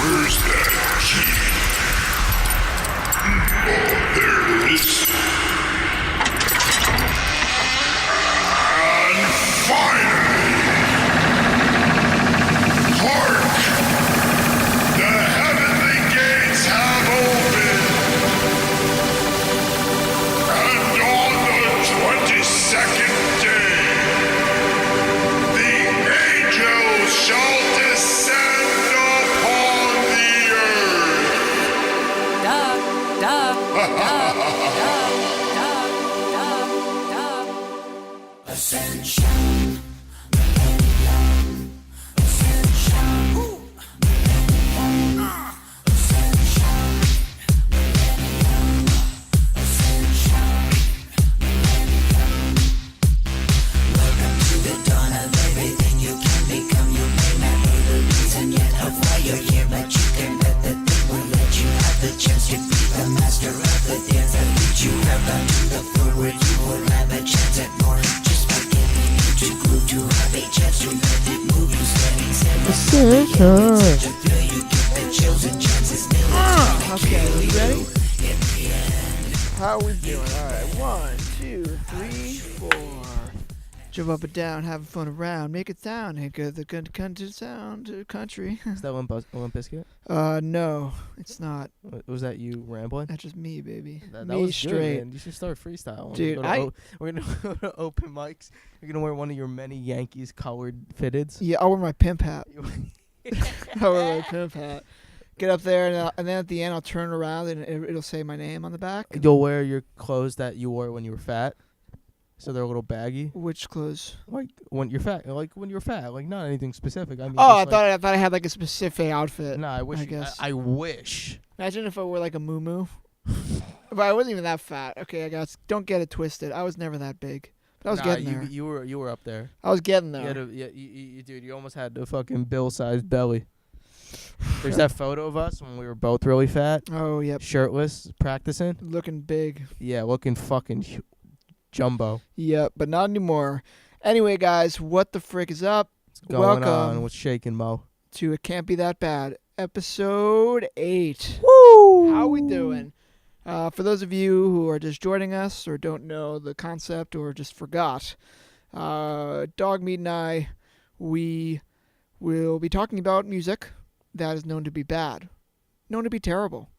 Where's that key? Oh, there it is. And finally, hark! The heavenly gates have opened. And on the 22nd day, the angels shall descend upon the earth. Ascension. Ascension. Welcome to the dawn of everything you can become. You may not know the reason yet of why you're here, but you can bet that they will let you have the chance to be the master of the dance that leads you ever to the floor where you will have a chance at more. Just by getting into groove to have a chance to let it move you standing still. Such a thrill you get the chills and chances nil. Okay, are you ready? How are we doing? Alright, 1, 2, 3, 4. Jump up and down, having fun around, make it sound, hey good, the good country sound, country. Is that Limp Bizkit? No, it's not. Was that you rambling? That's just me, baby. That me was straight. good, man. You should start freestyle. Dude, we're gonna go to open mics. You're gonna wear one of your many Yankees colored fitteds. Yeah, I'll wear my pimp hat. I'll wear my pimp hat. Get up there, and then at the end, I'll turn around, and it'll say my name on the back. You'll wear your clothes that you wore when you were fat, so they're a little baggy. Which clothes? Like when you're fat, like not anything specific. I mean, Oh, I thought I had like a specific outfit. Nah, I wish. I guess. I wish. Imagine if I wore like a muumuu. But I wasn't even that fat. Okay, I guess don't get it twisted. I was never that big, but I was getting there. You were up there. I was getting there. Dude, you almost had the fucking Bill-sized belly. There's that photo of us when we were both really fat. Oh, yep. Shirtless, practicing. Looking big. Yeah, looking fucking jumbo. Yep, but not anymore. Anyway, guys, what the frick is up? What's going on? What's shaking, Mo? To It Can't Be That Bad, episode 8. Woo! How we doing? For those of you who are just joining us or don't know the concept or just forgot, Dogmeat and I, we will be talking about music that is known to be bad, known to be terrible,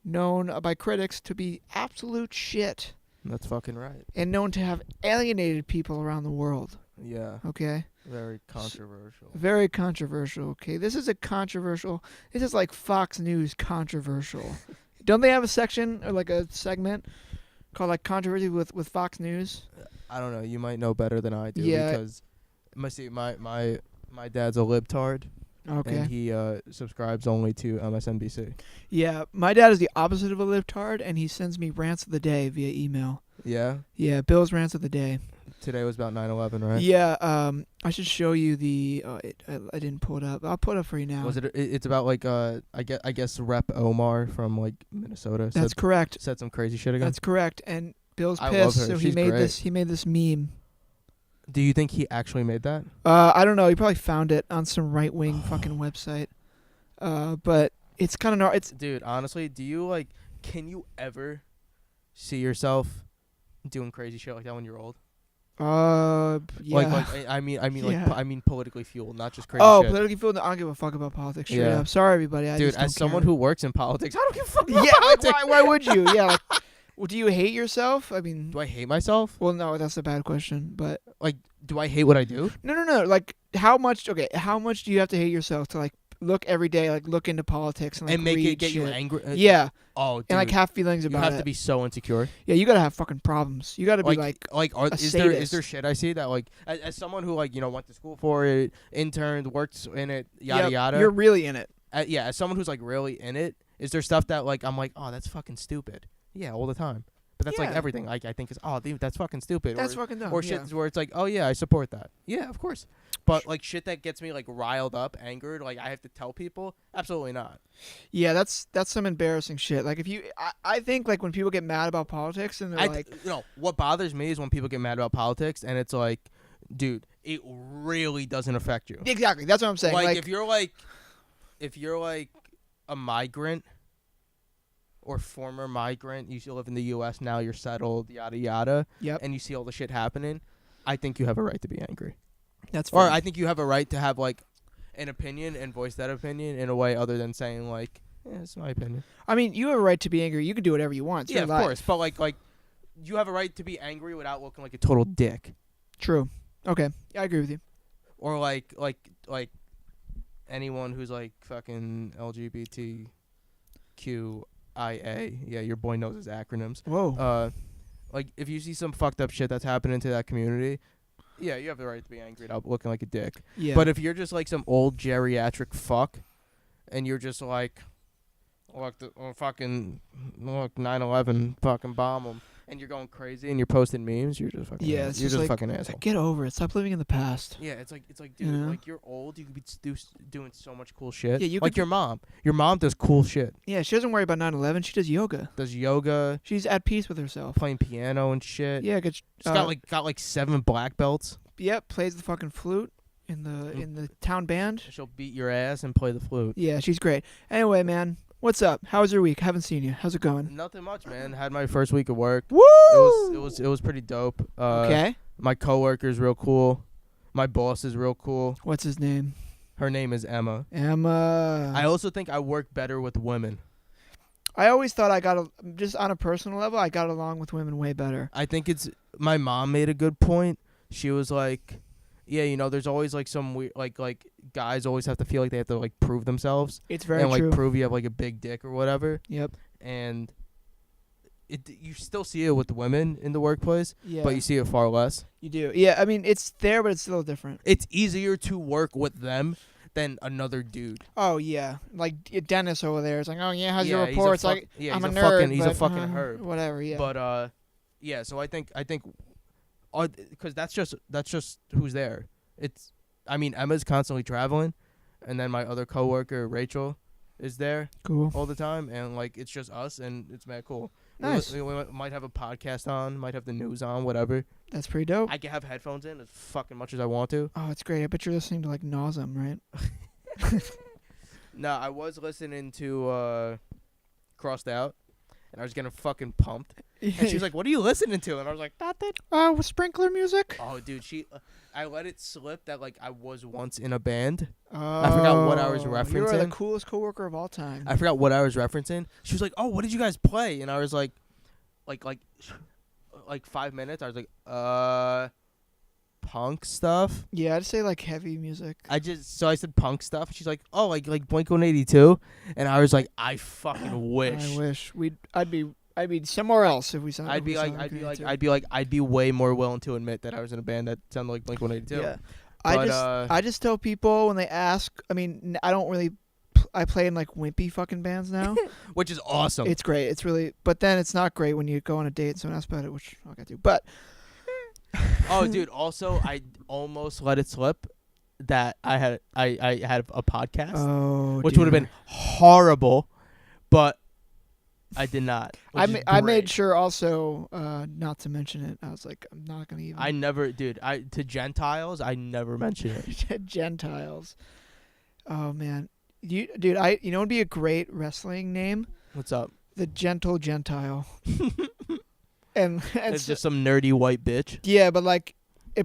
known by critics to be absolute shit, That's fucking right. and known to have alienated people around the world. Yeah. Okay? Very controversial. Very controversial. Okay, this is like Fox News controversial. Don't they have a section or like a segment called like controversy with Fox News? I don't know. You might know better than I do. Yeah. Because my dad's a libtard. Okay. And he subscribes only to MSNBC. Yeah, my dad is the opposite of a libtard, and he sends me rants of the day via email. Yeah? Yeah, Bill's rants of the day. Today was about 9/11, right? Yeah, I should show you the. I didn't pull it up. I'll pull it up for you now. Was it? It's about like I guess Rep Omar from like Minnesota. That's correct. Said some crazy shit again. That's correct. And Bill's I pissed, love her. so She's he made great. this. He made this meme. Do you think he actually made that? I don't know. He probably found it on some right wing fucking website. But it's kind of it's. Dude, honestly, can you ever see yourself doing crazy shit like that when you're old? Yeah. I mean Yeah. I mean politically fueled, not just crazy Oh, shit. politically fueled. I don't give a fuck about politics. Straight Yeah. up. Sorry, everybody. I Dude, just don't as someone care. who works in politics, I don't give a fuck about Yeah, like, politics. why would you? Yeah. Like, well, do you hate yourself? I mean, Do I hate myself? well, no, that's a bad question. But Like, do I hate what I do? no. Like, how much? Okay, how much do you have to hate yourself to like look every day, like look into politics and like And make read it get you shit? angry? Yeah, Oh, dude. and like have feelings you about have it. to be so insecure. Yeah, you gotta have fucking problems. You gotta be like a is there sadist. shit I see that like as someone who like went to school for it, interned, works in it, yada yeah, yada. You're really in it. Yeah, as someone who's like really in it, is there stuff that like I'm like, oh, that's fucking stupid? Yeah, all the time. But that's like Yeah. everything. Like I think is, oh, dude, that's fucking stupid. That's or, fucking dumb. or yeah. shit where it's like, oh yeah, I support that. Yeah, of course. But like shit that gets me like riled up, angered, like I have to tell people, absolutely not. Yeah, that's some embarrassing shit. Like if you, I think like when people get mad about politics and they're like, What bothers me is when people get mad about politics and it's like, dude, it really doesn't affect you. exactly. That's what I'm saying. Like if you're like a migrant or former migrant, you live in the U.S. now, you're settled, yada yada, Yep. and you see all the shit happening, I think you have a right to be angry. That's fair. Or I think you have a right to have like an opinion and voice that opinion in a way other than saying like, yeah, it's my opinion. I mean, you have a right to be angry. You can do whatever you want. It's Yeah, your of life. course, but like you have a right to be angry without looking like a total dick. True. Okay. I agree with you. Or like anyone who's like fucking LGBTQIA. Yeah, your boy knows his acronyms. Whoa. Like if you see some fucked up shit that's happening to that community, yeah, you have the right to be angry without looking like a dick. Yeah. But if you're just like some old geriatric fuck, and you're just like, look, fucking look 9/11, fucking bomb them, and you're going crazy and you're posting memes, you're just fucking it's you're just like, a fucking asshole. Get over it. Stop living in the past. Yeah, it's like dude, You know? like you're old, you could be doing so much cool shit. Yeah, you like could your mom. Your mom does cool shit. Yeah, she doesn't worry about 9/11. She does yoga. Does yoga, She's at peace with herself. playing piano and shit. Yeah, She's got like 7 black belts. Yep, plays the fucking flute in the town band. She'll beat your ass and play the flute. Yeah, she's great. Anyway, man, what's up? How was your week? Haven't seen you. How's it going? Nothing much, man. Had my first week of work. Woo! It was pretty dope. Okay. My coworker's real cool. My boss is real cool. What's his name? Her name is Emma. Emma. I also think I work better with women. I always thought just on a personal level, I got along with women way better. I think my mom made a good point. She was like, yeah, you know, there's always like some weird, like guys always have to feel like they have to like prove themselves. It's very and like true. prove you have like a big dick or whatever. Yep. And you still see it with the women in the workplace, Yeah. but you see it far less. You do. Yeah, I mean, it's there, but it's still different. It's easier to work with them than another dude. Oh, yeah. Like Dennis over there is like, oh, yeah, how's Yeah, your he's a reports? fuck- Like, yeah, I'm he's a a nerd. fucking- he's a but, fucking herb. Whatever, yeah. But yeah. So I think because that's just who's there. I mean, Emma's constantly traveling, and then my other coworker Rachel is there Cool. all the time, and like it's just us, and it's mad cool. Nice. We might have a podcast on, might have the news on, whatever. That's pretty dope. I can have headphones in as fucking much as I want to. Oh, it's great. I bet you're listening to like Nauseam, right? No, I was listening to Crossed Out, and I was getting fucking pumped. And she was like, "What are you listening to?" And I was like, "Nothing." with sprinkler music. Oh, dude, I let it slip that like I was once in a band. Oh, I forgot what I was You are the referencing. coolest coworker of all time. I forgot what I was referencing. She was like, "Oh, what did you guys play?" And I was like 5 minutes. I was like, punk stuff. Yeah, I'd say like heavy music. I said punk stuff. She's like, "Oh, like Blink-182," and I was like, "I fucking wish." I wish I'd be somewhere else if we sounded. I'd be way more willing to admit that I was in a band that sounded like Blink-182. Yeah. But, I just tell people when they ask. I mean, I don't really. I play in like wimpy fucking bands now. which is awesome. It's great. It's really, but then it's not great when you go on a date and someone asks about it, which I'll get to. But Oh, dude. Also, I almost let it slip that I had a podcast, oh, which would have been horrible, but I did not. I made sure also not to mention it. I was like, I'm not gonna even. I never, dude. To Gentiles, I never mention it. Gentiles. Oh man, you know what'd be a great wrestling name? What's up? The Gentle Gentile. and It's just some nerdy white bitch. yeah, but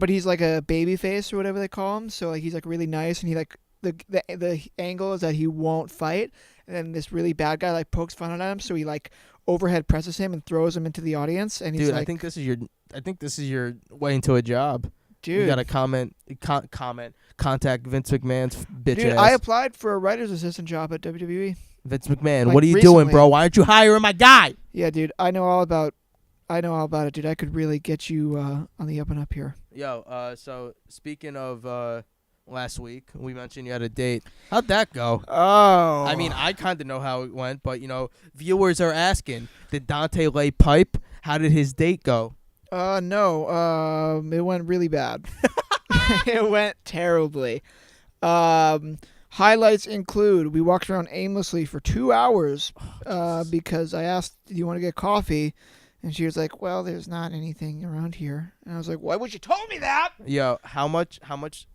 he's like a baby face or whatever they call him. So like he's like really nice, and he like the angle is that he won't fight, and then this really bad guy like pokes fun at him, so he like overhead presses him and throws him into the audience. And he's Dude, like, I think this is your way into a job. dude, You gotta contact Vince McMahon's bitch dude, ass. I applied for a writer's assistant job at WWE. Vince McMahon, like, what are you recently. doing, bro? Why aren't you hiring my guy? Yeah, dude, I know all about it, dude. I could really get you on the up and up here. Yo, so speaking of last week, we mentioned you had a date. How'd that go? Oh, I mean, I kind of know how it went, but, you know, viewers are asking, did Dante lay pipe? How did his date go? no, it went really bad. It went terribly. Highlights include we walked around aimlessly for 2 hours because I asked, do you want to get coffee? And she was like, well, there's not anything around here. And I was like, why would you told me that? Yo, how much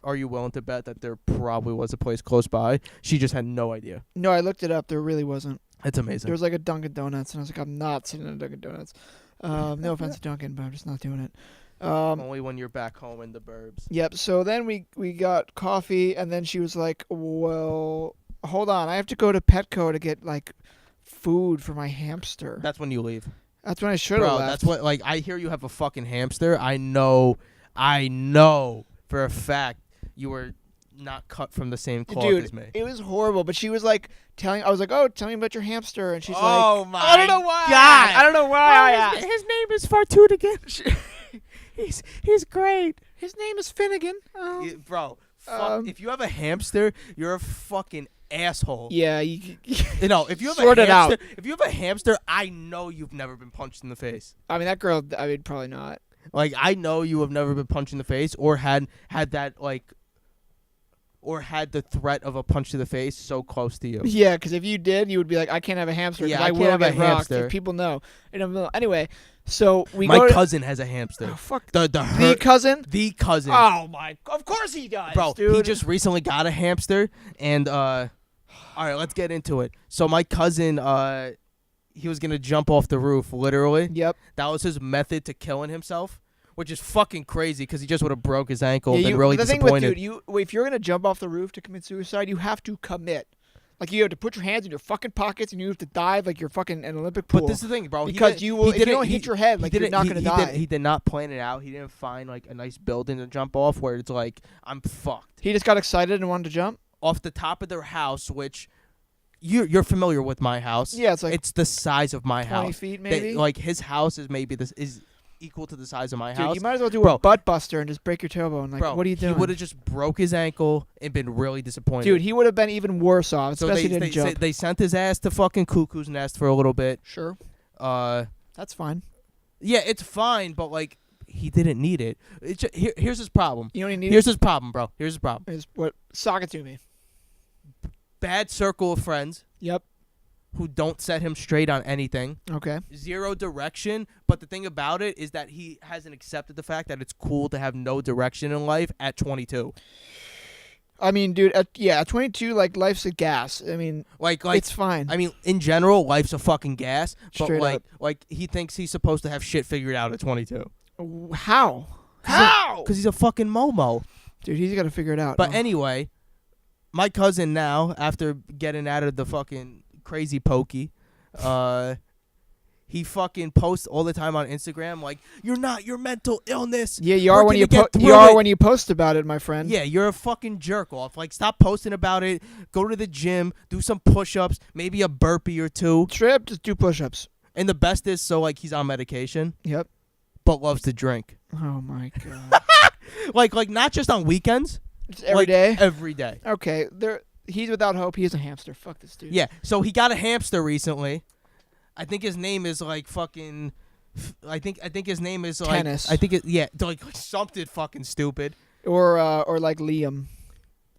are you willing to bet that there probably was a place close by? She just had no idea. No, I looked it up. There really wasn't. It's amazing. There was like a Dunkin' Donuts, and I was like, I'm not sitting in a Dunkin' Donuts. No offense to Dunkin', but I'm just not doing it. Only when you're back home in the burbs. Yep. So then we got coffee, and then she was like, well, hold on. I have to go to Petco to get, like, food for my hamster. That's when you leave. That's when I should have Bro, left. that's what, like, I hear you have a fucking hamster. I know for a fact you were not cut from the same cloth Dude, as me. it was horrible. But she was like I was like, oh, tell me about your hamster. And she's Oh like, my I don't know why. God. I don't know why I asked. His name is Fartudigan. He's great. His name is Finnegan. Bro, if you have a hamster, you're a fucking asshole. Yeah. You know, if you have Sort a it hamster, out. if you have a hamster, I know you've never been punched in the face. I mean, that girl, I mean, probably not. Like, I know you have never been punched in the face or had that, like, or had the threat of a punch to the face so close to you. Yeah, because if you did, you would be like, I can't have a hamster. 'Cause Yeah, I I will can't have a get rocked hamster. if people know. Anyway, so we My go to... cousin has a hamster. Oh, fuck. The cousin? The cousin. Oh, my... Of course he does, Bro, dude. he just recently got a hamster, and, all right, let's get into it. So my cousin, he was going to jump off the roof, literally. Yep. That was his method to killing himself, which is fucking crazy because he just would have broke his ankle and Yeah, been really the disappointed. thing with, dude, if you're going to jump off the roof to commit suicide, you have to commit. Like, you have to put your hands in your fucking pockets and you have to dive like you're fucking an Olympic pool. But this is the thing, bro. Because if you don't hit your head, like, you're not going to die. He did not plan it out. He didn't find, like, a nice building to jump off where it's like, I'm fucked. He just got excited and wanted to jump? Off the top of their house, which you're familiar with my house. Yeah, it's like it's the size of my 20 house. feet maybe? Like, his house is maybe is equal to the size of my Dude, house. you might as well do Bro. a butt buster and just break your tailbone. Like, Bro, what are you doing? He would have just broke his ankle and been really disappointed. Dude, he would have been even worse off, so especially if he didn't jump. they sent his ass to fucking Cuckoo's Nest for a little bit. Sure. Uh, That's fine. yeah, it's fine, but, like, he didn't need it. It's here's his problem. You don't even need Here's his problem, bro. Here's his problem. Sock it to me. Bad circle of friends Yep. who don't set him straight on anything. Okay. Zero direction. But the thing about it is that he hasn't accepted the fact that it's cool to have no direction in life at 22. I mean, dude, at 22, like, life's a gas. I mean, Like it's fine. I mean, in general, life's a fucking gas. But Straight up. like he thinks he's supposed to have shit figured out at 22. How? Because he's a fucking Momo. Dude, he's got to figure it out. But Oh. anyway, my cousin now, after getting out of the fucking crazy pokey, he fucking posts all the time on Instagram like, "You're not your mental illness." Yeah, you are when you post about it, my friend. Yeah, you're a fucking jerk off. Like, stop posting about it. Go to the gym, do some push-ups, maybe a burpee or two. Straight up, just do push-ups. And the best is, so, like, he's on medication, Yep. but loves to drink. Oh my god. Like not just on weekends. Just every like, day. Every day. Okay, he's without hope. He's a hamster. Fuck this dude. Yeah. So he got a hamster recently. I think his name is like fucking. I think his name is like. Tennis. I think like something fucking stupid. Or like Liam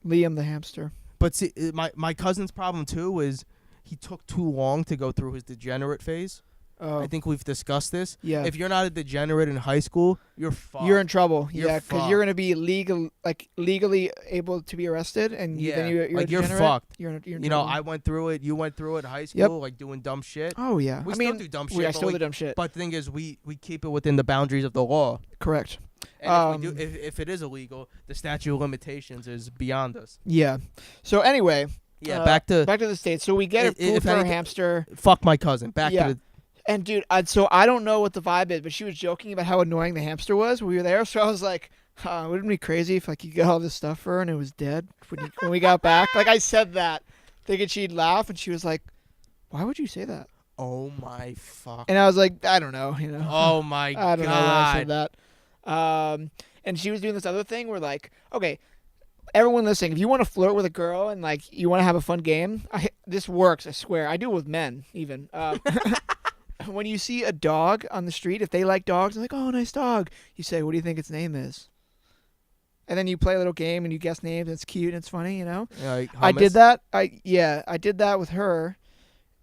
the hamster. But see, my cousin's problem too is he took too long to go through his degenerate phase. Oh. I think we've discussed this. Yeah. If you're not a degenerate in high school, you're fucked. You're in trouble. You're Yeah, because fucked. you're gonna be legally able to be arrested, and then you're like you're degenerate. fucked. You're in You know, trouble. I went through it. You went through it in high school, Yep. like doing dumb shit. Oh yeah. We I still mean, do dumb I shit. but, still like, do dumb shit. But the thing is, we keep it within the boundaries of the law. Correct. And if it is illegal, the statute of limitations is beyond us. Yeah. So anyway. Yeah, back to the States. So we get food if for our anything- hamster. fuck my cousin. Back Yeah. to the. And dude, so I don't know what the vibe is, but she was joking about how annoying the hamster was when we were there. So I was like, wouldn't it be crazy if like you got all this stuff for her and it was dead when we got back? Like I said that, thinking she'd laugh, and she was like, "Why would you say that?" Oh my fuck. And I was like, "I don't know, you know." Oh my I don't know why I said god. that. And she was doing this other thing where like, okay, everyone listening, if you want to flirt with a girl and like you want to have a fun game, this works. I swear, I do it with men even. When you see a dog on the street, if they like dogs, they're like, "Oh, nice dog." You say, "What do you think its name is?" And then you play a little game and you guess names. And it's cute and it's funny, you know. Yeah, like I did hummus. that. I did that with her,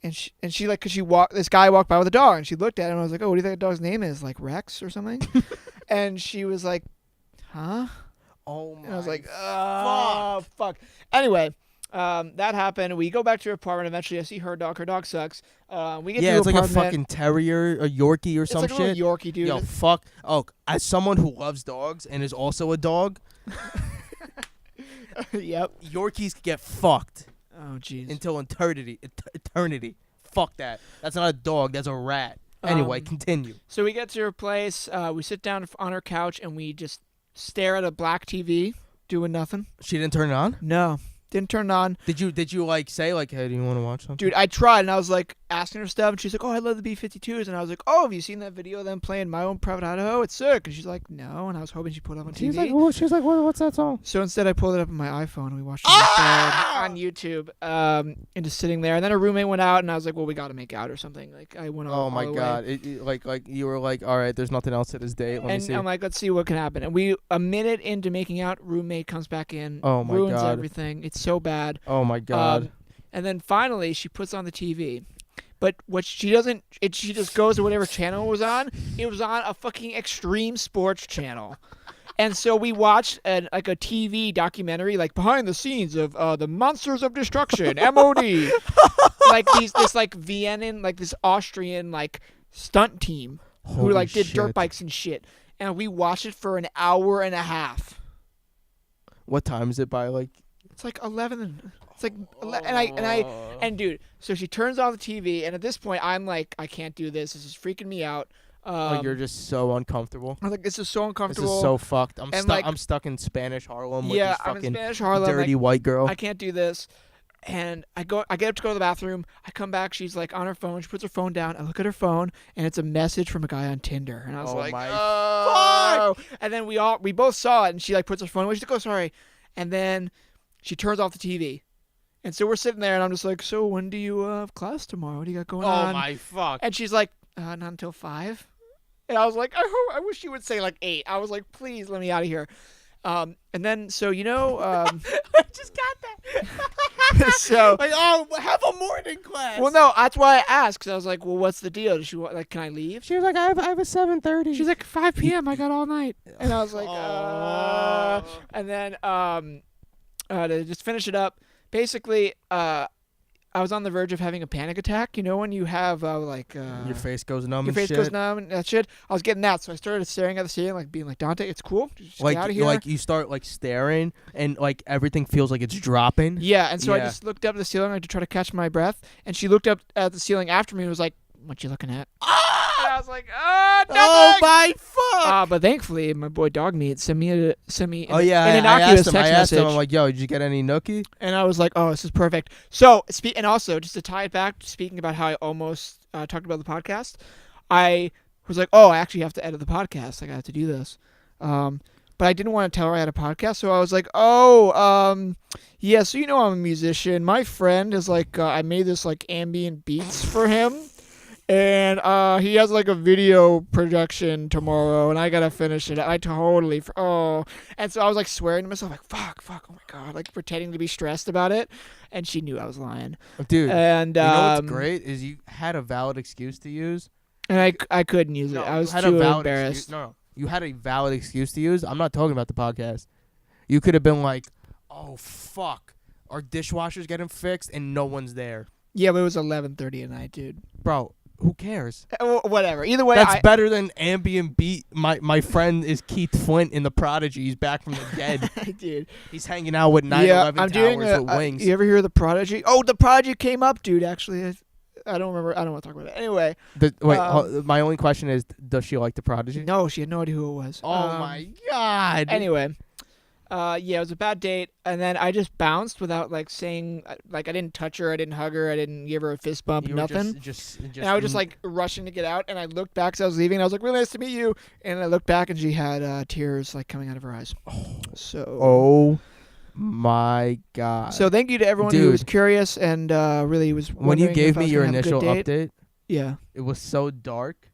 And she like, cause this guy walked by with a dog, and she looked at him, and I was like, oh, what do you think the dog's name is? Like Rex or something? And she was like, huh? Oh my. And I was like, oh, fuck. Anyway, that happened. We go back to her apartment. Eventually, I see her dog. Her dog sucks. We get to her it's like a apartment. fucking terrier, a Yorkie or It's some like a little shit. Yorkie, dude. Yo, fuck. Oh, as someone who loves dogs and is also a dog, Yep. Yorkies get fucked Oh, jeez. until eternity. Eternity. Fuck that. That's not a dog. That's a rat. Anyway, continue. So we get to her place. We sit down on her couch, and we just stare at a black TV, doing nothing. She didn't turn it on? No. Didn't turn it on. Did you like say like, hey, do you want to watch something? Dude, I tried, and I was like asking her stuff, and she's like, oh, I love the B-52s. And I was like, oh, have you seen that video of them playing My Own Private Idaho? It's sick. And she's like, no. And I was hoping she'd put it up on TV. She was like, what's that song? So instead, I pulled it up on my iPhone, and we watched it on YouTube, and just sitting there. And then her roommate went out, and I was like, well, we got to make out or something. Like, I went all Oh my the god! way. Like you were like, all right, there's nothing else to this date. Let me And see. I'm like, let's see what can happen. And a minute into making out, roommate comes back in, Oh my ruins God. everything. It's so bad. Oh my god! And then finally, she puts on the TV. But what she doesn't, she just goes to whatever channel it was on. It was on a fucking extreme sports channel. And so we watched like a TV documentary, like behind the scenes of the Monsters of Destruction, MOD. Like this like Viennan, like this Austrian like stunt team who Holy like did shit. dirt bikes and shit. And we watched it for an hour and a half. What time is it by? Like, It's like 11. It's like, and dude, so she turns off the TV, and at this point, I'm like, I can't do this. This is freaking me out. like you're just so uncomfortable. I was like, this is so This uncomfortable. is so fucked. I'm And, stuck. like- I'm stuck in Spanish Harlem with yeah, this I'm in fucking Spanish Harlem. dirty Like, white girl. I can't do this. And I get up to go to the bathroom. I come back. She's like on her phone. She puts her phone down. I look at her phone, and it's a message from a guy on Tinder. And I was Oh like, my oh. And then we both saw it, and she like puts her phone away. She's like, oh, sorry. And then she turns off the TV. And so we're sitting there, and I'm just like, so when do you have class tomorrow? What do you got going on? Oh my fuck! And she's like, not until 5. And I was like, I wish you would say like 8. I was like, please let me out of here. And then, so, I just got that. so, Like, oh, have a morning class. well, no, that's why I asked. 'Cause I was like, well, what's the deal? Does she want, like, can I leave? She was like, I have a 7:30. She's like, 5 p.m. I got all night. And I was like, Oh. And then, to just finish it up, basically, I was on the verge of having a panic attack. You know when you have your face goes numb. your and face shit. goes numb and that shit. I was getting that, so I started staring at the ceiling, like being like, Dante, it's cool. Just get out of here. Like you start like staring and like everything feels like it's dropping. Yeah, and so I Yeah. just looked up at the ceiling like, to try to catch my breath, and she looked up at the ceiling after me and was like, "What you looking at?" And I was like, nothing! Oh my fuck! But thankfully, my boy Dogmeat sent me an I innocuous asked him. text I asked message, him. I'm like, yo, did you get any nookie? and I was like, "Oh, this is perfect." So, and also just to tie it back, speaking about how I almost talked about the podcast, I was like, "Oh, I actually have to edit the podcast. Like, I have to do this." But I didn't want to tell her I had a podcast, so I was like, yeah, so you know I'm a musician. My friend is like, I made this like ambient beats for him, and he has like a video production tomorrow, and I gotta finish it. I totally, and so I was like swearing to myself, like, fuck, oh my god, like pretending to be stressed about it, and she knew I was lying. Dude, And you know what's great is you had a valid excuse to use. and I couldn't use it. I was too embarrassed. No, you had a valid excuse to use. I'm not talking about the podcast. You could have been like, oh fuck, our dishwasher's getting fixed and no one's there. Yeah, but it was 11:30 at night, dude. Bro, who cares? Whatever. Either way, That's better than ambient beat. My friend is Keith Flint in The Prodigy. He's back from the dead. dude. He's hanging out with 9/11 I'm doing towers with wings. You ever hear of The Prodigy? Oh, The Prodigy came up, dude. Actually, I don't remember. I don't want to talk about it. Anyway, My only question is, does she like The Prodigy? no, she had no idea who it was. Oh my god. Anyway, yeah, it was a bad date, and then I just bounced without like saying, like I didn't touch her, I didn't hug her, I didn't give her a fist bump, You were nothing. Just And I was just like rushing to get out, and I looked back as I was leaving, and I was like, really nice to meet you. And I looked back, and she had tears like coming out of her eyes. So. oh my god. So thank you to everyone who Dude. was curious and really was when you wondering gave if I me was your gonna have a initial good date. update, Yeah. it was so dark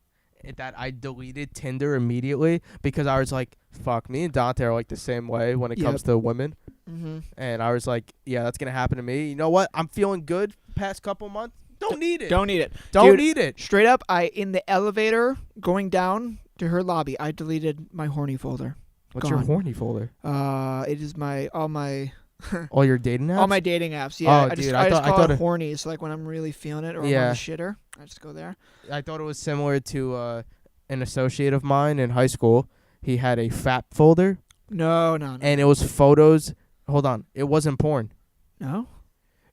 that I deleted Tinder immediately because I was like, fuck, me and Dante are like the same way when it Yep. comes to women. Mm-hmm. And I was like, yeah, that's going to happen to me. You know what? I'm feeling good past couple months. Don't need it. Don't need it. Don't Dude, need it. Straight up, in the elevator going down to her lobby, I deleted my horny folder. What's your Gone. horny folder? It is all my All your dating apps? all my dating apps. Yeah, Oh, I just dude, I just call thought it it- horny. So like when I'm really feeling it or I'm on Yeah. the shitter, I just go there. I thought it was similar to an associate of mine in high school. He had a fat folder, No. and it was photos. Hold on. It wasn't porn. No.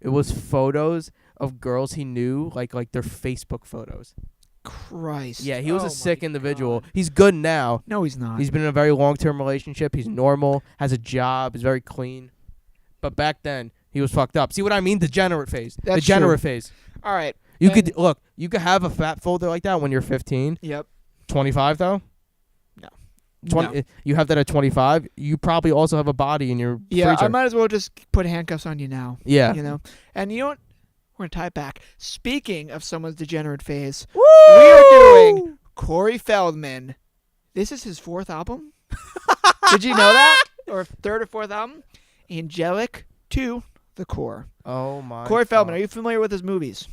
It was photos of girls he knew, like their Facebook photos. Christ. Yeah, he was Oh a sick my individual. God. He's good now. No, he's not. He's been in a very long-term relationship. He's normal, has a job, is very clean. But back then, he was fucked up. See what I mean? Degenerate phase. That's Degenerate phase. all right. You And- could look. You could have a fat folder like that when you're 15. Yep. 25 though. No. 20. No. You have that at 25. You probably also have a body in your Yeah, freezer. I might as well just put handcuffs on you now. Yeah. You know, and you know what? We're gonna tie it back. Speaking of someone's degenerate phase, Woo! we are doing Corey Feldman. This is his 4th album. Did you know that? Or 3rd or 4th album? Angelic to the Core. Oh my. Corey Feldman. Are fuck. you familiar with his movies?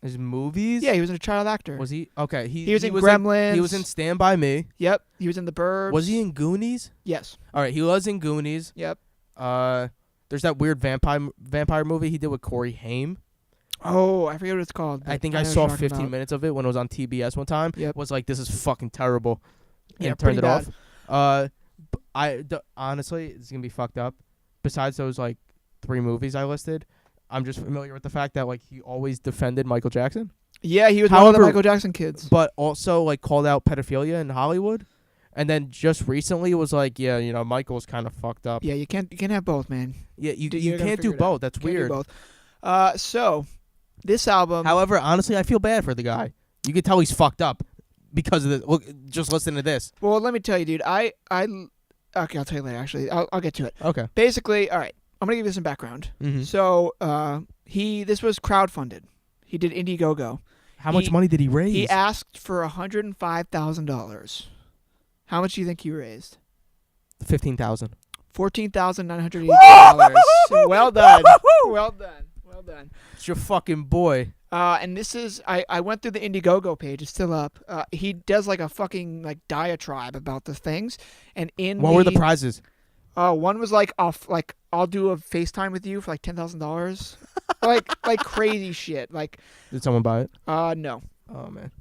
His movies? Yeah, he was a child actor. Was he? Okay. He was in Gremlins. He was in Stand By Me. Yep. He was in The Burbs. Was he in Goonies? Yes. All right. He was in Goonies. Yep. There's that weird vampire movie he did with Corey Haim. Oh, I forget what it's called. I but think know I what saw you're talking 15 about. minutes of it when it was on TBS one time. Yep. Was like, this is fucking terrible. Yeah, And turned pretty it off. Honestly, it's gonna be fucked up. Besides those like 3 movies I listed, I'm just familiar with the fact that like he always defended Michael Jackson, Yeah, he was one of However- the Michael Jackson kids. but also like called out pedophilia in Hollywood. And then just recently was like, yeah, you know, Michael's kind of fucked up. Yeah, you can't have both, man. Yeah, you You gotta can't do figure it out. both. That's Can't do weird. both. So this album. However, honestly, I feel bad for the guy. You can tell he's fucked up because of this. Look, just listen to this. Well, let me tell you, dude. Okay, I'll tell you later. Actually, I'll get to it. Okay. Basically, all right. I'm gonna give you some background. Mm-hmm. So, this was crowdfunded. He did Indiegogo. How much money did he raise? He asked for $105,000. How much do you think he raised? 15,000. $14,980. Well done. Well done. Well done. It's your fucking boy. And this is I went through the Indiegogo page. It's still up. He does like a fucking like diatribe about the things. And in What were the prizes? one was like I'll do a FaceTime with you for like $10,000. like crazy shit. Like Did someone buy it? no. Oh man.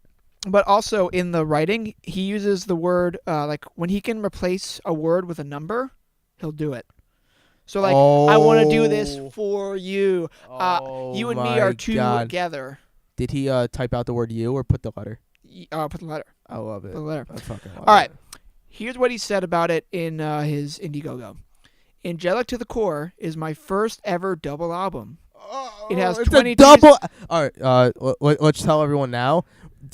But also in the writing, he uses the word like when he can replace a word with a number, he'll do it. So like I want to do this Oh. for you. You and me are two together. Did he type out the word "you" or put the letter? Put the letter. I love it. Put the letter. I fucking love All right. it. Here's what he said about it in his Indiegogo. Angelic to the Core is my first ever double album. It has It's 22 a double. All right. Let's tell everyone now.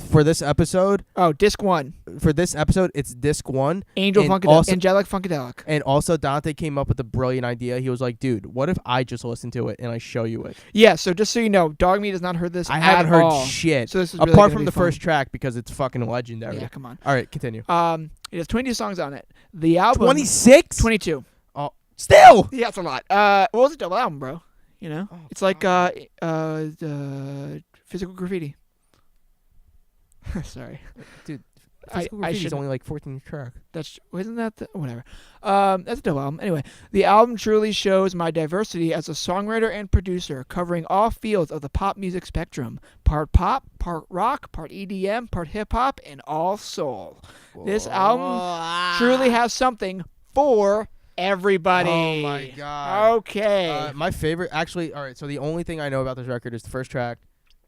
For this episode, Disc 1. It's disc 1. Angel And Funkadelic. also- Angelic Funkadelic. And also, Dante came up with a brilliant idea. He was like, dude, what if I just listen to it and I show you it? Yeah, so just so you know, Dogmeat has not heard this I haven't at heard all. shit. So this is really Apart gonna from be the fun. first track because it's fucking legendary. Yeah, come on. All right, continue. It has 22 songs on it. The album 26? 22. Oh, still. Yeah, it's a lot. Well, it's a double album, bro. You know? Oh, It's like Physical Graffiti. Sorry. Dude, I Physical Graffiti is should- only like 14 track. Isn't that whatever? That's a double album. Anyway, the album truly shows my diversity as a songwriter and producer, covering all fields of the pop music spectrum: part pop, part rock, part EDM, part hip hop, and all soul. This album truly has something for everybody. Oh my god. Okay. My favorite, actually, all right, so the only thing I know about this record is the first track.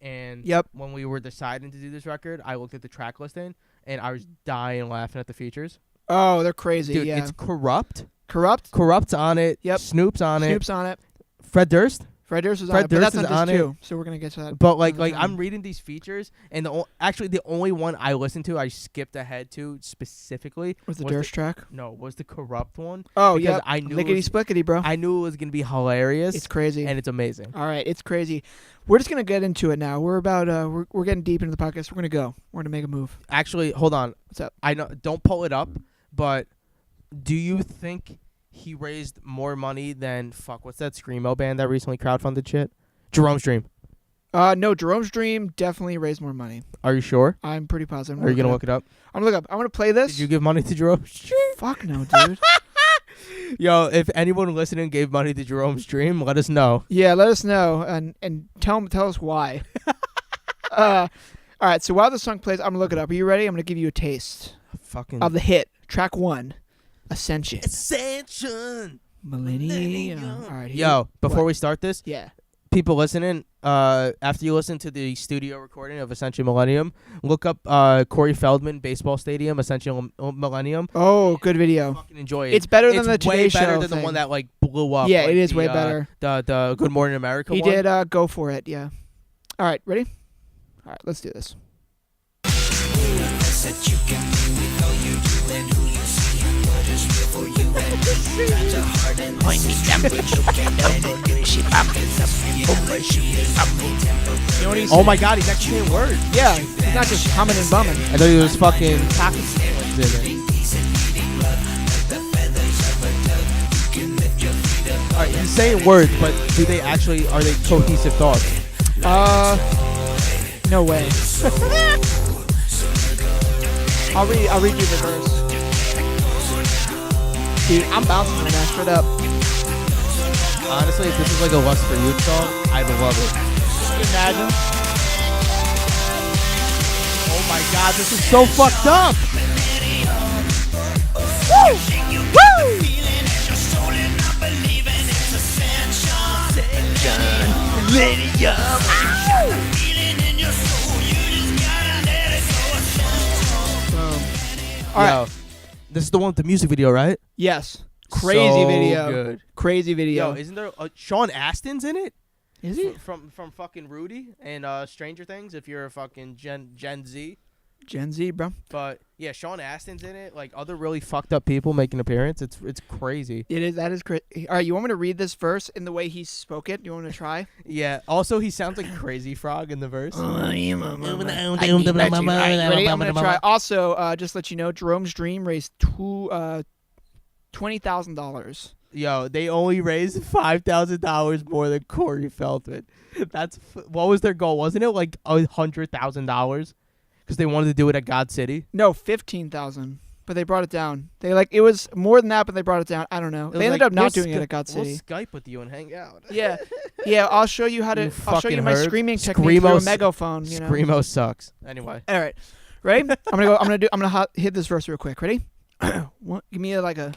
And Yep. when we were deciding to do this record, I looked at the track listing, and I was dying laughing at the features. Oh, they're crazy. Dude, yeah. it's Corrupt. Corrupt. Corrupt's on it. Yep. Snoop's on Snoop's on it. it. Fred Durst. Fred Durst is on Fred it, but that's Durst is on on disc it. 2, so we're gonna get to that. But like another time. I'm reading these features, and the only one I listened to, I skipped ahead to specifically Was the was Durst track? was the Corrupt one. Oh because yeah. I knew it Lickety was- splickety, bro. I knew it was gonna be hilarious. It's crazy. and it's amazing. All right, it's crazy. We're just gonna get into it now. We're about we're getting deep into the podcast. We're gonna go. We're gonna make a move. Actually, hold on. What's up? I know. Don't pull it up, but do you think he raised more money than what's that screamo band that recently crowdfunded shit? Jerome's Dream. No, Jerome's Dream definitely raised more money. Are you sure? I'm pretty positive. Are you gonna look it up? I'm gonna look up. I'm gonna play this. Did you give money to Jerome's Dream? Fuck no, dude. Yo, if anyone listening gave money to Jerome's Dream, let us know. Yeah, let us know and tell us why. All right, so while the song plays, I'm gonna look it up. Are you ready? I'm gonna give you a taste of the hit, track 1, Ascension. Millennium. All right. Yo, before we start this, yeah. people listening, after you listen to the studio recording of Ascension Millennium, look up Corey Feldman Baseball Stadium, Ascension Millennium. Oh, good video. Fucking enjoy it. It's better than the It's Today way Show better than thing. the one that like blew up. Yeah, like it is the, way better. The Good Morning America He one. did Go For It, yeah. All right, ready? All right, let's do this. You know what he's Oh my God, he's actually saying words. Yeah, he's not just humming and bumming. I thought he was fucking talking in it. Alright, he's saying words, but are they cohesive thoughts? No way. I'll read you the verse. Dude, I'm bouncing on that straight up. Honestly, if this is like a Lust for Youth song, I'd love it. Can you imagine? Oh my God, this is so fucked up! All right. Yo, this is the one with the music video, right? Yes. Crazy So video. good. Crazy video. Yo, isn't there Sean Astin's in it? Is he? From fucking Rudy and Stranger Things? If you're a fucking Gen Z. Gen Z, bro. But yeah, Sean Astin's in it. Like other really fucked up people make an appearance. It's crazy. It is. That is crazy. All right, you want me to read this verse in the way he spoke it? You want me to try? Yeah. Also, he sounds like Crazy Frog in the verse. Ready? I'm gonna try. Also, just let you know, Jerome's Dream raised $20,000. Yo, they only raised $5,000 more than Corey Feldman. What was their goal? Wasn't it like $100,000? Because they wanted to do it at God City. No, 15,000. But they brought it down. It was more than that, but they brought it down. I don't know. They ended up not doing it at God City. We'll Skype with you and hang out. Yeah, yeah. I'll show you how to. I'll show you my herb. screaming technique through a Screamo- megaphone. You know. Screamo sucks. Anyway. All right, ready? I'm gonna hit this verse real quick. Ready? Give me like a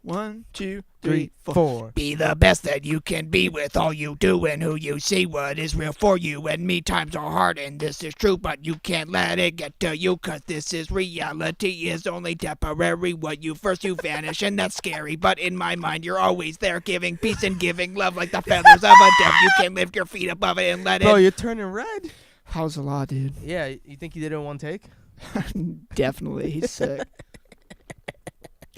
1, 2, 3, 4. Be the best that you can be with all you do and who you see. What is real for you and me. Times are hard and this is true, but you can't let it get to you, cause this is reality is only temporary. What you first, you vanish, and that's scary. But in my mind, you're always there, giving peace and giving love like the feathers of a dove. You can lift your feet above it and let Bro, it. you're turning red. How's the law, dude? Yeah, you think you did it in one take? Definitely, he's sick.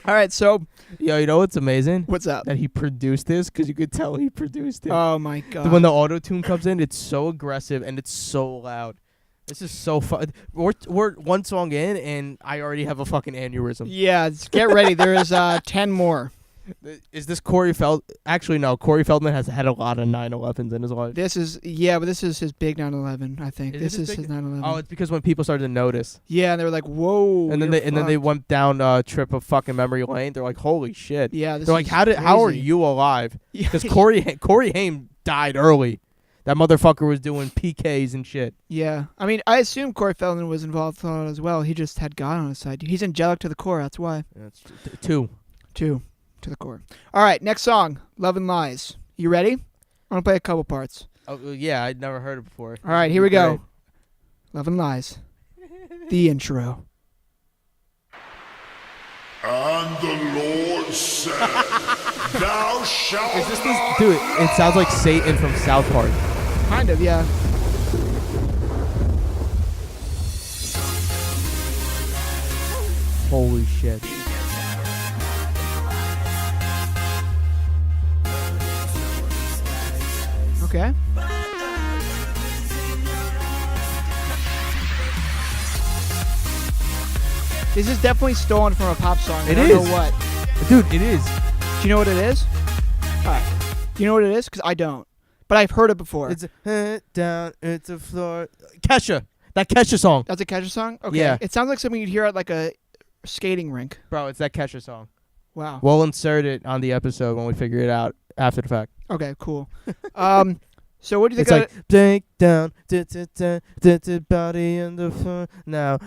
All right, so Yo, you know what's amazing? what's up? That he produced this, because you could tell he produced it. Oh my god! When the auto-tune comes in, it's so aggressive and it's so loud. This is so fun. We're one song in, and I already have a fucking aneurysm. Yeah, get ready. There is 10 more. Is this Corey Actually, no. Corey Feldman has had a lot of 9/11s in his life. This is but this is his big 9/11. I think this is his 9/11. Oh, it's because when people started to notice. Yeah, and they were like, "Whoa!" And then they went down a trip of fucking memory lane. They're like, "Holy shit!" Yeah, this they're like, is "How are crazy." you alive?" Yeah. Because Corey Haim died early. That motherfucker was doing PKs and shit. Yeah, I mean, I assume Corey Feldman was involved in it as well. He just had God on his side. He's angelic to the core. That's why. That's two. To the core. All right, next song, Love and Lies. You ready? I'm gonna play a couple parts. Oh yeah, I'd never heard it before. All right, here we go. Great. Love and Lies. The intro. And the Lord said, Thou shalt Is this not dude? It sounds like Satan from South Park. Kind of, yeah. Holy shit. Okay. This is definitely stolen from a pop song. I don't know what. Dude, it is. Do you know what it is? All right. Do you know what it is? Because I don't. but I've heard it before. It's down, it's a floor. Kesha. That Kesha song. That's a Kesha song? Okay. Yeah. It sounds like something you'd hear at like a skating rink. Bro, it's that Kesha song. Wow. We'll insert it on the episode when we figure it out after the fact. Okay, cool. So what do you think? It's like, take down, body in the floor now.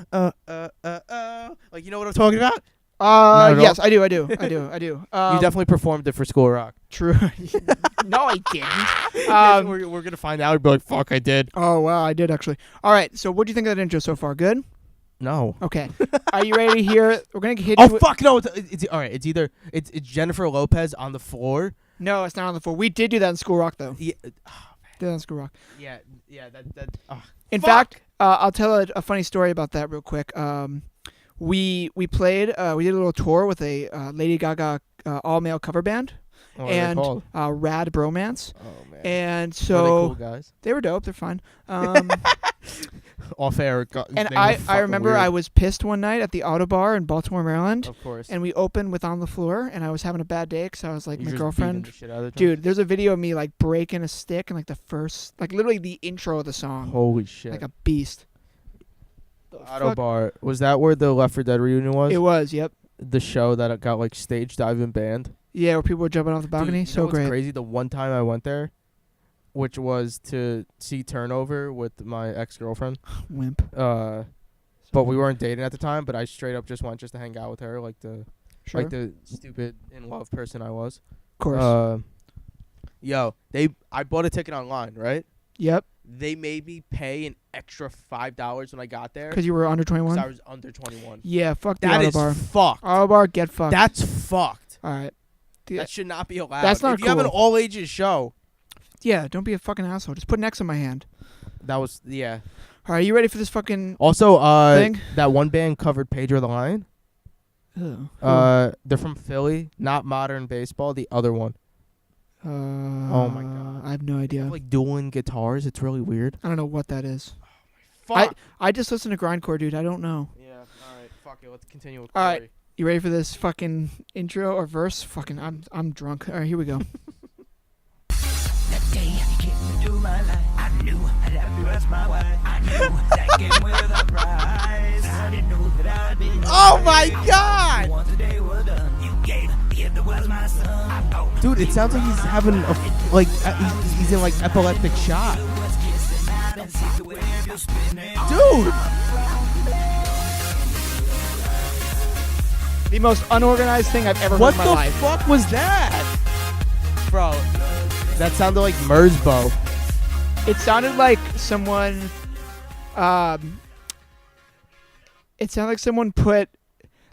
Like, you know what I'm talking about? Yes, I do. You You definitely performed it for School Rock. True. No, I didn't. We're going to find out. We'd be like, fuck, I did. Oh, wow, I did actually. All right, so what do you think of that intro so far? Good? No. Okay. Are you ready to hear? We're going to hit Oh, you with- fuck, no. It's all right. It's either it's Jennifer Lopez on the floor. No, it's not on the floor. We did do that in School Rock, though. Yeah. Did that in School Rock. Yeah, In fuck. fact, I'll tell a funny story about that real quick. We played. We did a little tour with a Lady Gaga all-male cover band, What are they and called? Rad Bromance. Oh, man. And Were so they cool guys? they were dope. They're fine. Off air. And I remember I was pissed one night at the Auto Bar in Baltimore, Maryland, Of course. and we opened with On the Floor, and I was having a bad day because I was like, You my just girlfriend. beating the shit out of the Dude, there's a video of me like breaking a stick and like the first, like literally the intro of the song, Holy shit. like a beast. Auto Fuck. Bar. Was that where the Left 4 Dead reunion was? It was, yep. The show that got like stage dive and banned. Yeah, where people were jumping off the balcony. Dude, you know So what's great. crazy? The one time I went there, which was to see Turnover with my ex-girlfriend. Wimp. But we weren't dating at the time. But I straight up just went just to hang out with her, like the Sure. like the stupid in love person I was. Of course. I bought a ticket online, right? Yep. They made me pay an extra $5 when I got there Because you were under 21? I was under 21. Yeah, fuck the That Auto is Bar. fucked. Auto Bar, get fucked. That's fucked. All right. That should not be allowed. That's not if you have an cool. all ages show. Yeah, don't be a fucking asshole. Just put an X in my hand. That was yeah. All right, you ready for this fucking Also, thing? that one band covered Pedro the Lion. Ugh. They're from Philly, not Modern Baseball. The other one, Oh my God. I have no idea. like dueling guitars. It's really weird. I don't know what that is. Fuck. I just listen to grindcore, dude. I don't know. Yeah. All right. Fuck it. Let's continue with All Corey. right. You ready for this fucking intro or verse? Fucking, I'm drunk. All right, here we go. That day you came into my life, I knew I'd have you as my wife. I knew that came with a prize. I didn't know that I'd be. Oh my God! Once the day was done, you gave the gift that was my son. I know. Dude, it sounds like he's having he's in like epileptic shock. Dude. The most unorganized thing I've ever What heard the in my life. fuck was that? Bro, that sounded like Merzbow. It sounded like someone. It sounded like someone put,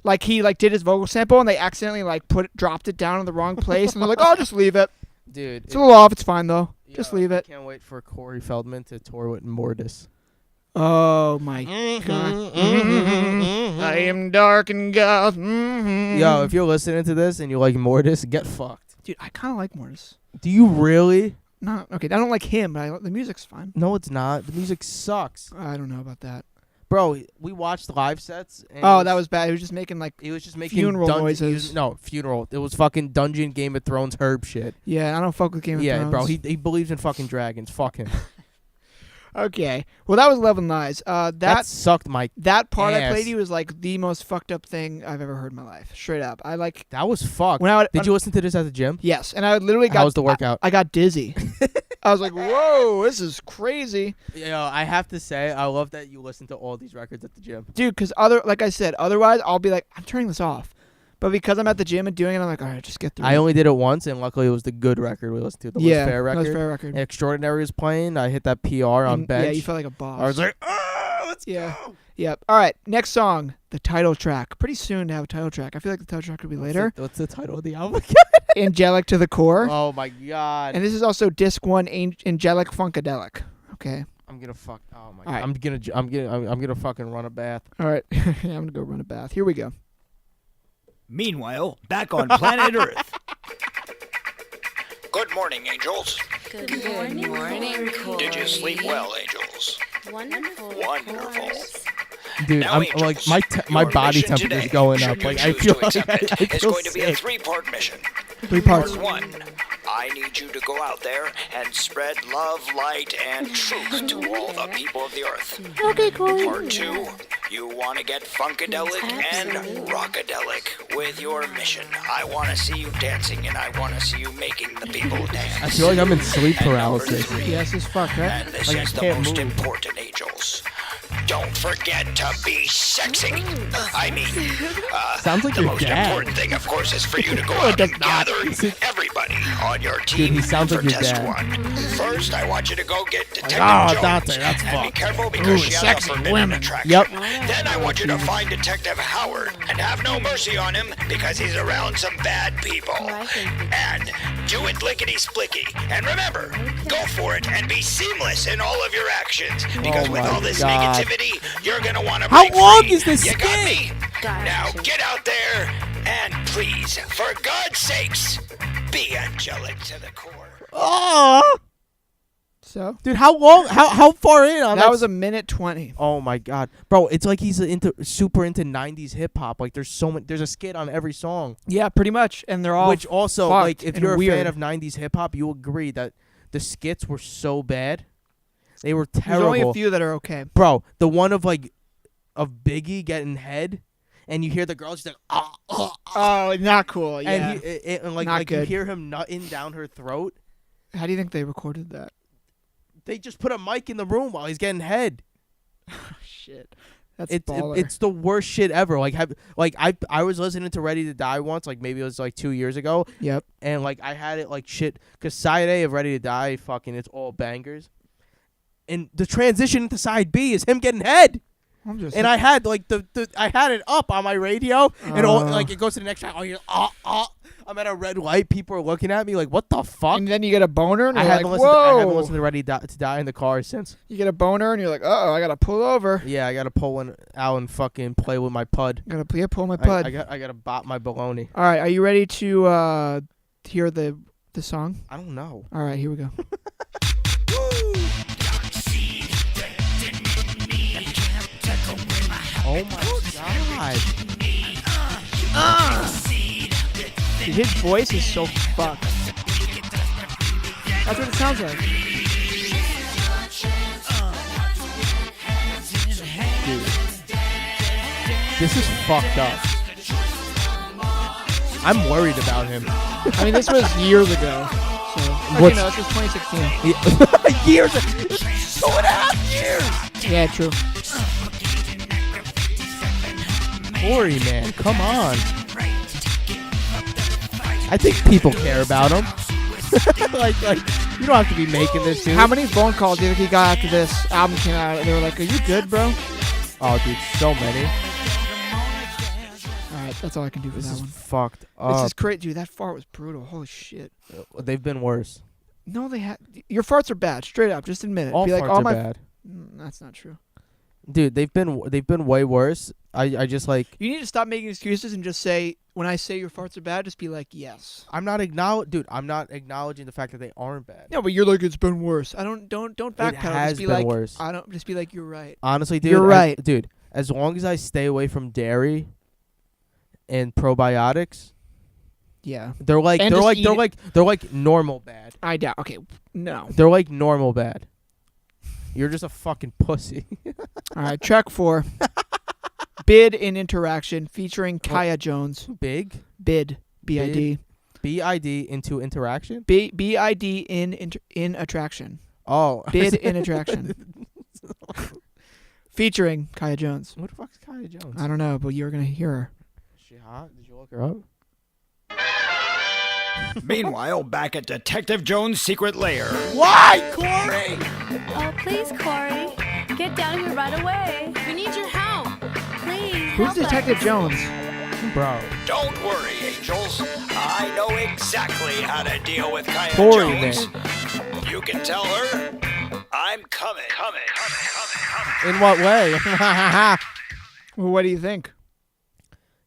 like he like did his vocal sample and they accidentally like dropped it down in the wrong place and they're like, oh, just leave it. Dude. It's a little off. It's fine though. Just leave I it. can't wait for Corey Feldman to tour with Mortis. Oh my god. I am dark and goth. Yo, if you're listening to this and you like Mortis, get fucked. Dude, I kind of like Mortis. Do you really? Not okay. I don't like him, but the music's fine. No, it's not. The music sucks. I don't know about that. Bro, we watched live sets. And Oh, that was bad. He was just making like. He was just making funeral dungeon, noises. Funeral. It was fucking Dungeon Game of Thrones herb shit. Yeah, I don't fuck with Game of Yeah, Thrones. bro, he believes in fucking dragons. Fuck him. Okay. Well, that was Love and Lies. That sucked my. That part I ass. played you was like the most fucked up thing I've ever heard in my life. Straight up. I like. That was fucked. When I would, Did you listen to this at the gym? Yes, and I literally got. How was the workout? I got dizzy. I was like, "Whoa, this is crazy, Yo, I have to say, I love that you listen to all these records at the gym. dude." Because like I said, otherwise I'll be like, "I'm turning this off," but because I'm at the gym and doing it, I'm like, "All right, just get through." I it. only did it once, and luckily it was the good record we listened to. The yeah, Was Fair record. Was Fair record. Extraordinary was playing. I hit that PR on And, bench. Yeah, you felt like a boss. I was like, oh, let's Yeah. go. Yep. All right, next song, the title track. Pretty soon to have a title track. I feel like the title track could be later. What's the title of the album? Angelic to the Core. Oh my god. And this is also disc 1, Angelic Funkadelic. Okay. I'm gonna fuck. Oh my All god. right. I'm gonna fucking run a bath. All right. I'm gonna go run a bath. Here we go. Meanwhile, back on planet Earth. Good morning, angels. Good morning, Corey. Did you sleep well, angels? Wonderful. Wonderful. Dude, Now, I'm angels, like my your body mission temperature's today, going should up. you Like I choose feel to like accept it, I it's feel going to be a sick. 3-part mission. 3 parts. Part 1, I need you to go out there and spread love, light, and truth to all the people of the earth. Okay, Corey. Part 2, you want to get funkadelic and rockadelic with your mission. I want to see you dancing, and I want to see you making the people dance. I feel like I'm in sleep paralysis. Yes, as fuck, right? And this Like, I is the can't most move. important, angels. Don't forget to be sexy. I mean, Sounds like the your most dad. important thing, of course, is for you to go out and gather everybody on your team he sounds for like your test dad. 1. First, I want you to go get Detective oh, Jones. Dante, that's and be fucked. careful because Ooh, she has sexy a forbidden women. attraction. Yep. Then I want you to find Detective Howard and have no mercy on him because he's around some bad people. And do it lickety-splicky. And remember, go for it and be seamless in all of your actions. Because Oh with my all this God. negativity, you're going to want to How break long free. is this You got skit? me? Now get out there and please, for God's sakes, be angelic to the core. Oh, So dude, how long? How far in on that was a minute 20. Oh my god, bro! It's like he's super into '90s hip hop. Like there's a skit on every song. Yeah, pretty much, and they're all Which also, fucked like, if and you're a weird. fan of '90s hip hop, you agree that the skits were so bad. They were There's terrible, only a few that are okay. bro. The one of Biggie getting head, and you hear the girl just like Oh, not cool. Yeah. and and Not like you good. hear him nutting down her throat. How do you think they recorded that? They just put a mic in the room while he's getting head. Shit. That's It's baller. it's the worst shit ever. I was listening to Ready to Die once, like maybe it was like 2 years ago, Yep. and like I had it like shit because side A of Ready to Die, fucking, it's all bangers, and the transition into side B is him getting head, I'm just and I had like I had it up on my radio, and all Oh. like it goes to the next track. Oh, you're I'm at a red light. People are looking at me like, what the fuck? and then you get a boner and I you're haven't like, listened. I haven't whoa. listened to Ready to Die in the car since. You get a boner and you're like, uh-oh, I gotta pull over. Yeah, I gotta pull one out and fucking play with my pud. Pull my I pud. I gotta bop my baloney. All right, are you ready to hear the song? I don't know. All right, here we go. Oh my god. Dude, his voice is so fucked. That's what it sounds like. This is fucked up. I'm worried about him. I mean, this was years ago. So, okay, What's- no, this was 2016. Years. 2.5 years. Yeah, true. Corey, man, come on. I think people care about him. like you don't have to be making this, dude. How many phone calls do you think he got after this album came out? They were like, "Are you good, bro?" Oh, dude, so many. All right, that's all I can do for This that is one. fucked This up. is crazy, dude. That fart was brutal. Holy shit. They've been worse. No, they had. Your farts are bad. Straight up, just admit it. All Be like, farts all are my. bad. That's not true. Dude, they've been way worse. I just like You need to stop making excuses and just say, when I say your farts are bad, just be like, yes. I'm not acknowledging the fact that they aren't bad. No, but you're like, it's been worse. Don't backpedal. has just be been like, worse. I don't. Just be like, you're right. Honestly, dude, You're right. dude. As long as I stay away from dairy and probiotics, Yeah. they're like And just eat it. they're like normal bad. I doubt. Okay. No. They're like normal bad. You're just a fucking pussy. All right. Track 4. Bid in Interaction featuring Kaya Jones. Big Bid. B-I-D. BID into interaction. B-I-D in Attraction. Oh, Bid in Attraction. Featuring Kaya Jones. What the fuck's Kaya Jones? I don't know, but you're going to hear her. Is she hot? Did you look her up? Meanwhile, back at Detective Jones' secret lair. Why, Corey? Oh, please, Corey. Get down here right away. We need your help. Please. Who's help Detective us. Jones? Bro. Don't worry, angels. I know exactly how to deal with Kaya Corey, Jones. You can tell her I'm coming. In what way? Well, what do you think?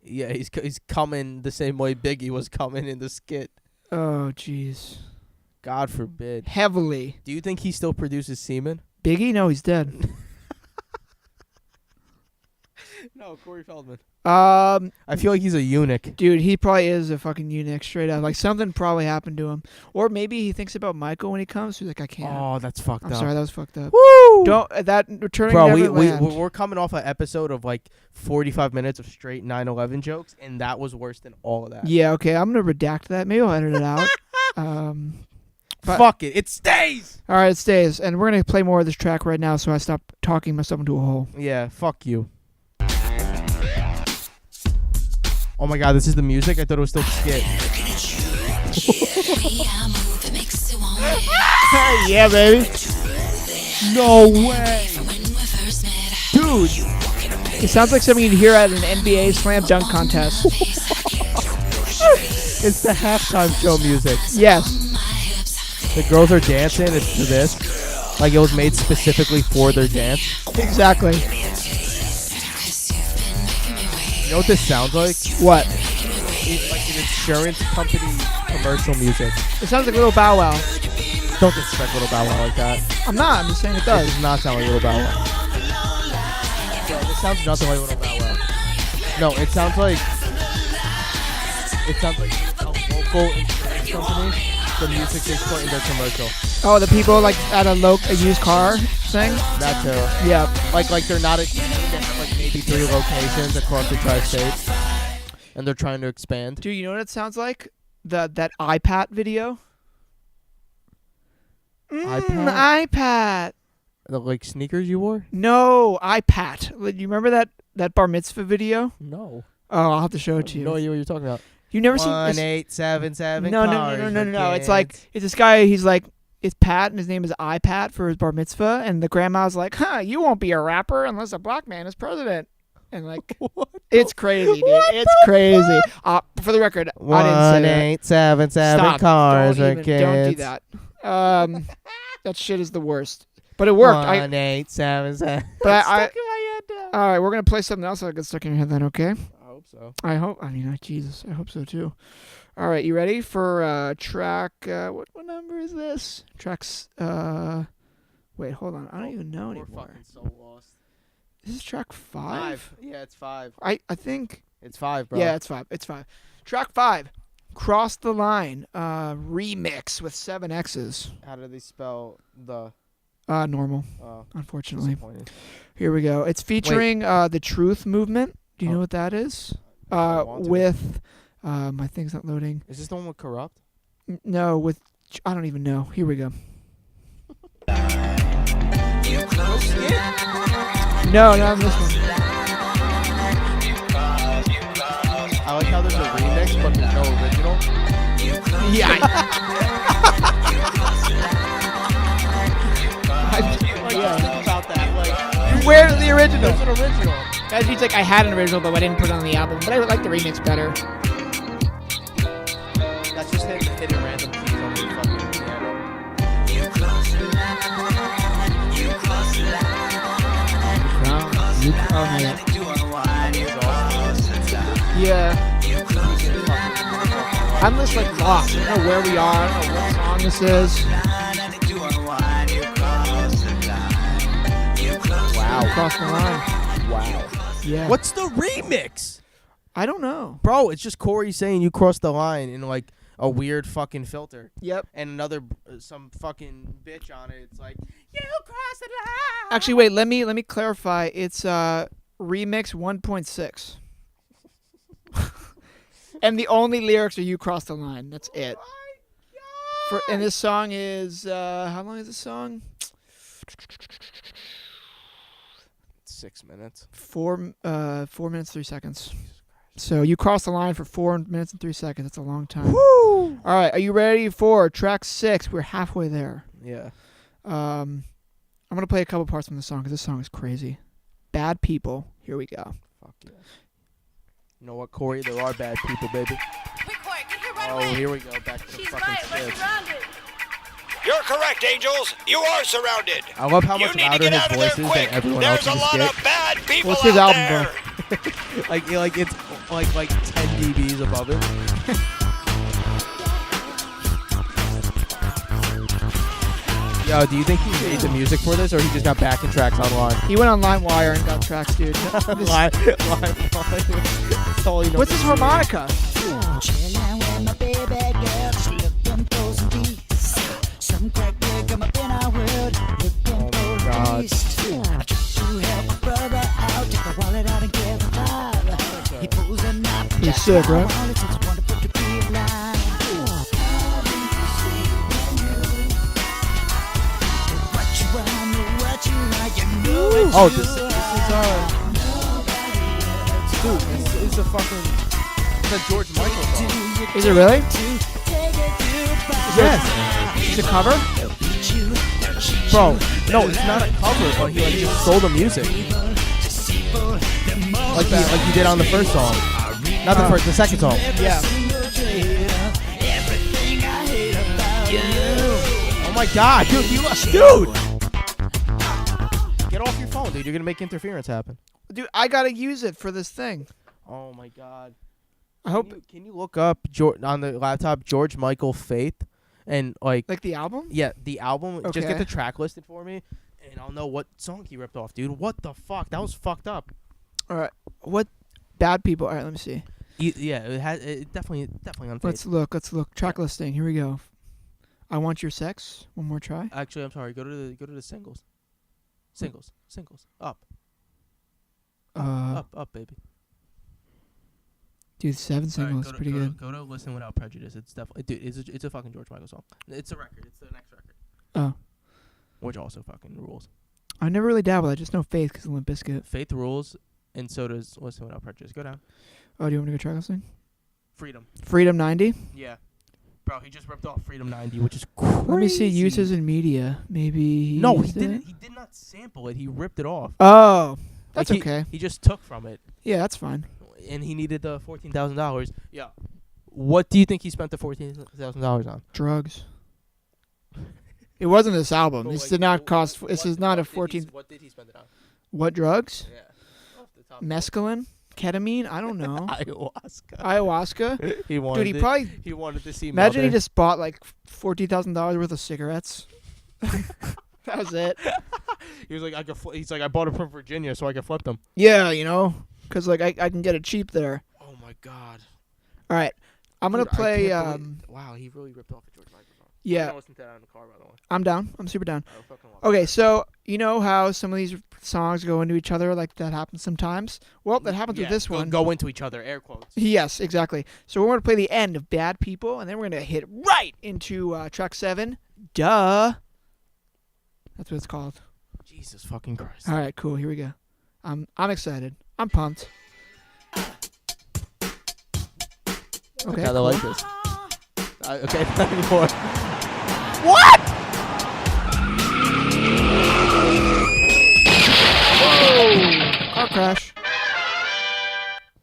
Yeah, he's coming the same way Biggie was coming in the skit. Oh, jeez. God forbid. Heavily. Do you think he still produces semen? Biggie? No, he's dead. No, Corey Feldman. Um, I feel like he's a eunuch. dude, he probably is a fucking eunuch, straight up. Like something probably happened to him, or maybe he thinks about Michael when he comes. He's like, I can't. Oh, that's fucked I'm up. sorry, that was fucked up. Woo! Don't that returning Bro, Neverland. we're coming off an episode of like 45 minutes of straight 9/11 jokes, and that was worse than all of that. Yeah, okay, I'm gonna redact that. Maybe I'll edit it out. But- Fuck it, it stays. All right, it stays, and we're gonna play more of this track right now, so I stop talking myself into a hole. Yeah, fuck you. Oh my god, this is the music? I thought it was still skit. Yeah, baby. No way. Dude, it sounds like something you'd hear at an NBA slam dunk contest. It's the halftime show music. Yes. The girls are dancing. It's to this. Like it was made specifically for their dance. Exactly. You know what this sounds like? What? It's like an insurance company commercial music. It sounds like Little Bow Wow. Don't disrespect Little Bow Wow like that. I'm not. I'm just saying it It does. does not sound like Little Bow Wow. Bro, this sounds nothing like Little Bow Wow. No, it sounds like a local insurance company. The music they put in their commercial. Oh, the people like at a used car thing. That too. Yeah. Like they're not. They have like maybe 3 locations across the tri-state, and they're trying to expand. Dude, you know what it sounds like? That iPad video. iPad. The like sneakers you wore? No, iPad. Like, you remember that bar mitzvah video? No. Oh, I'll have to show it to you. No idea what you're talking about. You've never seen 1877. No. It's like it's this guy. He's like it's Pat, and his name is iPad for his bar mitzvah. And the grandma's like, "Huh, you won't be a rapper unless a black man is president." And like, it's crazy, dude. It's crazy. For the record, I didn't say that. 1877 Stop. cars Don't for even, kids. don't do that. That shit is the worst. But it worked. 1877. But Stuck in my head now. all right, we're gonna play something else that gets stuck in your head then, okay? I hope so. I hope. I mean, Jesus, I hope so too. All right, you ready for track? What number is this? Tracks. Wait, hold on. I don't even know We're anymore. fucking so lost. This is track 5. Yeah, it's 5. I think. It's 5, bro. Yeah, it's 5. It's 5. Track 5. Cross the Line. Remix with 7 X's. How do they spell the? Normal. Oh, Unfortunately. disappointed. Here we go. It's featuring the Truth Movement. Do you know what that is? I want to. With my thing's not loading. Is this the one with Corrupt? No, with I don't even know. Here we go. No, not this one. I like how there's a remix, but there's no original. Yeah. Yeah, about that. Like, Where's the original? there's an original. As he's like, I had an original, but I didn't put it on the album. But I would like the remix better. That's just him hitting random keys on the fucking piano. Yeah. I'm just like lost. I don't know where we are. I don't know what song this is. Wow. Cross the line. Wow. Yeah. What's the remix? I don't know. Bro, it's just Corey saying you crossed the line in like a weird fucking filter. Yep. And another some fucking bitch on it. It's like, you crossed the line. Actually, wait. Let me clarify. It's remix 1.6. And the only lyrics are "You crossed the line." That's it. And this song is how long is this song? 6 minutes. 4 minutes 3 seconds. So you crossed the line for 4 minutes and 3 seconds. That's a long time. Woo! All right, are you ready for track 6? We're halfway there. Yeah. I'm gonna play a couple parts from the song because this song is crazy. Bad People. Here we go. Fuck yeah. You know what, Corey? There are bad people, baby. Quick, Corey, get here right Oh, away. here we go. Back to the She's fucking right. We're shit. surrounded. You're correct, Angels. You are surrounded. I love how You much need to louder get his out of voice there is quick. than everyone There's else a in the lot skit. of bad people What's out his album, there. like it's like 10 dBs above it. Do you think he made the music for this, or he just got backing tracks online? He went on LimeWire and got tracks, dude. This- That's all you know. What's this harmonica? Chillin' with my baby girl, just looking for some peace. Some crack girl come up in our world, looking for a God. beast. I try to help my brother out, take the wallet out and get the vibe. He pulls a knife. You're sick, right? It's wonderful to be alive. What you want, what you like, you know what Oh, you this is dude. This is a fucking. It's a George Michael song. Is it really? Yes. It's a cover? Bro, no, it's not a cover, but he like just stole the music. Like he did on the first song. Not the first, the second song. Yeah. Oh my god, dude, dude! Get off your phone, dude. You're gonna make interference happen. Dude, I gotta use it for this thing. Oh my god. I hope. Can you look up on the laptop George Michael Faith and like The album? yeah, the album. Just Okay. get the track listed for me, and I'll know what song he ripped off, dude. What the fuck? That was fucked up. All right. What bad people? All right, let me see. Yeah, it definitely on Faith. Let's look. Track listing. Here we go. I Want Your Sex. One more try. Actually, I'm sorry. Go to the singles. Singles. Up, baby. Dude, 7 All right, singles. go to- Pretty go good. To, go to Listen Without Prejudice. It's definitely, dude. It's a fucking George Michael song. It's a record. It's the next record. Oh. Which also fucking rules. I never really dabbled. I just know Faith because of Limp Bizkit. Faith rules, and so does Listen Without Prejudice. Go down. Oh, do you want me to go track listing? Freedom. Freedom 90. Yeah. Bro, he just ripped off Freedom 90, which is crazy. Let me see uses in media. Maybe. No, he used didn't. it? He did not sample it. He ripped it off. Oh, that's Like, okay. He just took from it, Yeah, that's fine. and he needed the $14,000. Yeah. What do you think he spent the $14,000 on? Drugs. It wasn't this album. But, This like, did not cost. what- This is not a what did he- 14. What did he spend it on? What drugs? Yeah. Off the top. Mescaline, ketamine. I don't know. Ayahuasca. Ayahuasca. He wanted. Dude, he He wanted to see. imagine he Mother. just bought like $14,000 worth of cigarettes. That was it. He was like, he's like, I bought it from Virginia, so I could flip them. Yeah, because like I can get it cheap there. Oh my god. All right, I'm gonna Dude, I play. can't wow, he really ripped off a George Michael song. I'm Yeah, gonna listen to that in the car, by the way. I'm down. I'm super down. I fucking love it. Okay, so you know how some of these songs go into each other, like that happens sometimes. Well, that happens with this one. Go into each other, air quotes. Yes, exactly. So we're going to play the end of Bad People, and then we're going to hit right into track 7. Duh. That's what it's called. Jesus fucking Christ. All right, cool. Here we go. I'm excited. I'm pumped. Okay. I Cool. like this. Okay, not anymore. Car crash.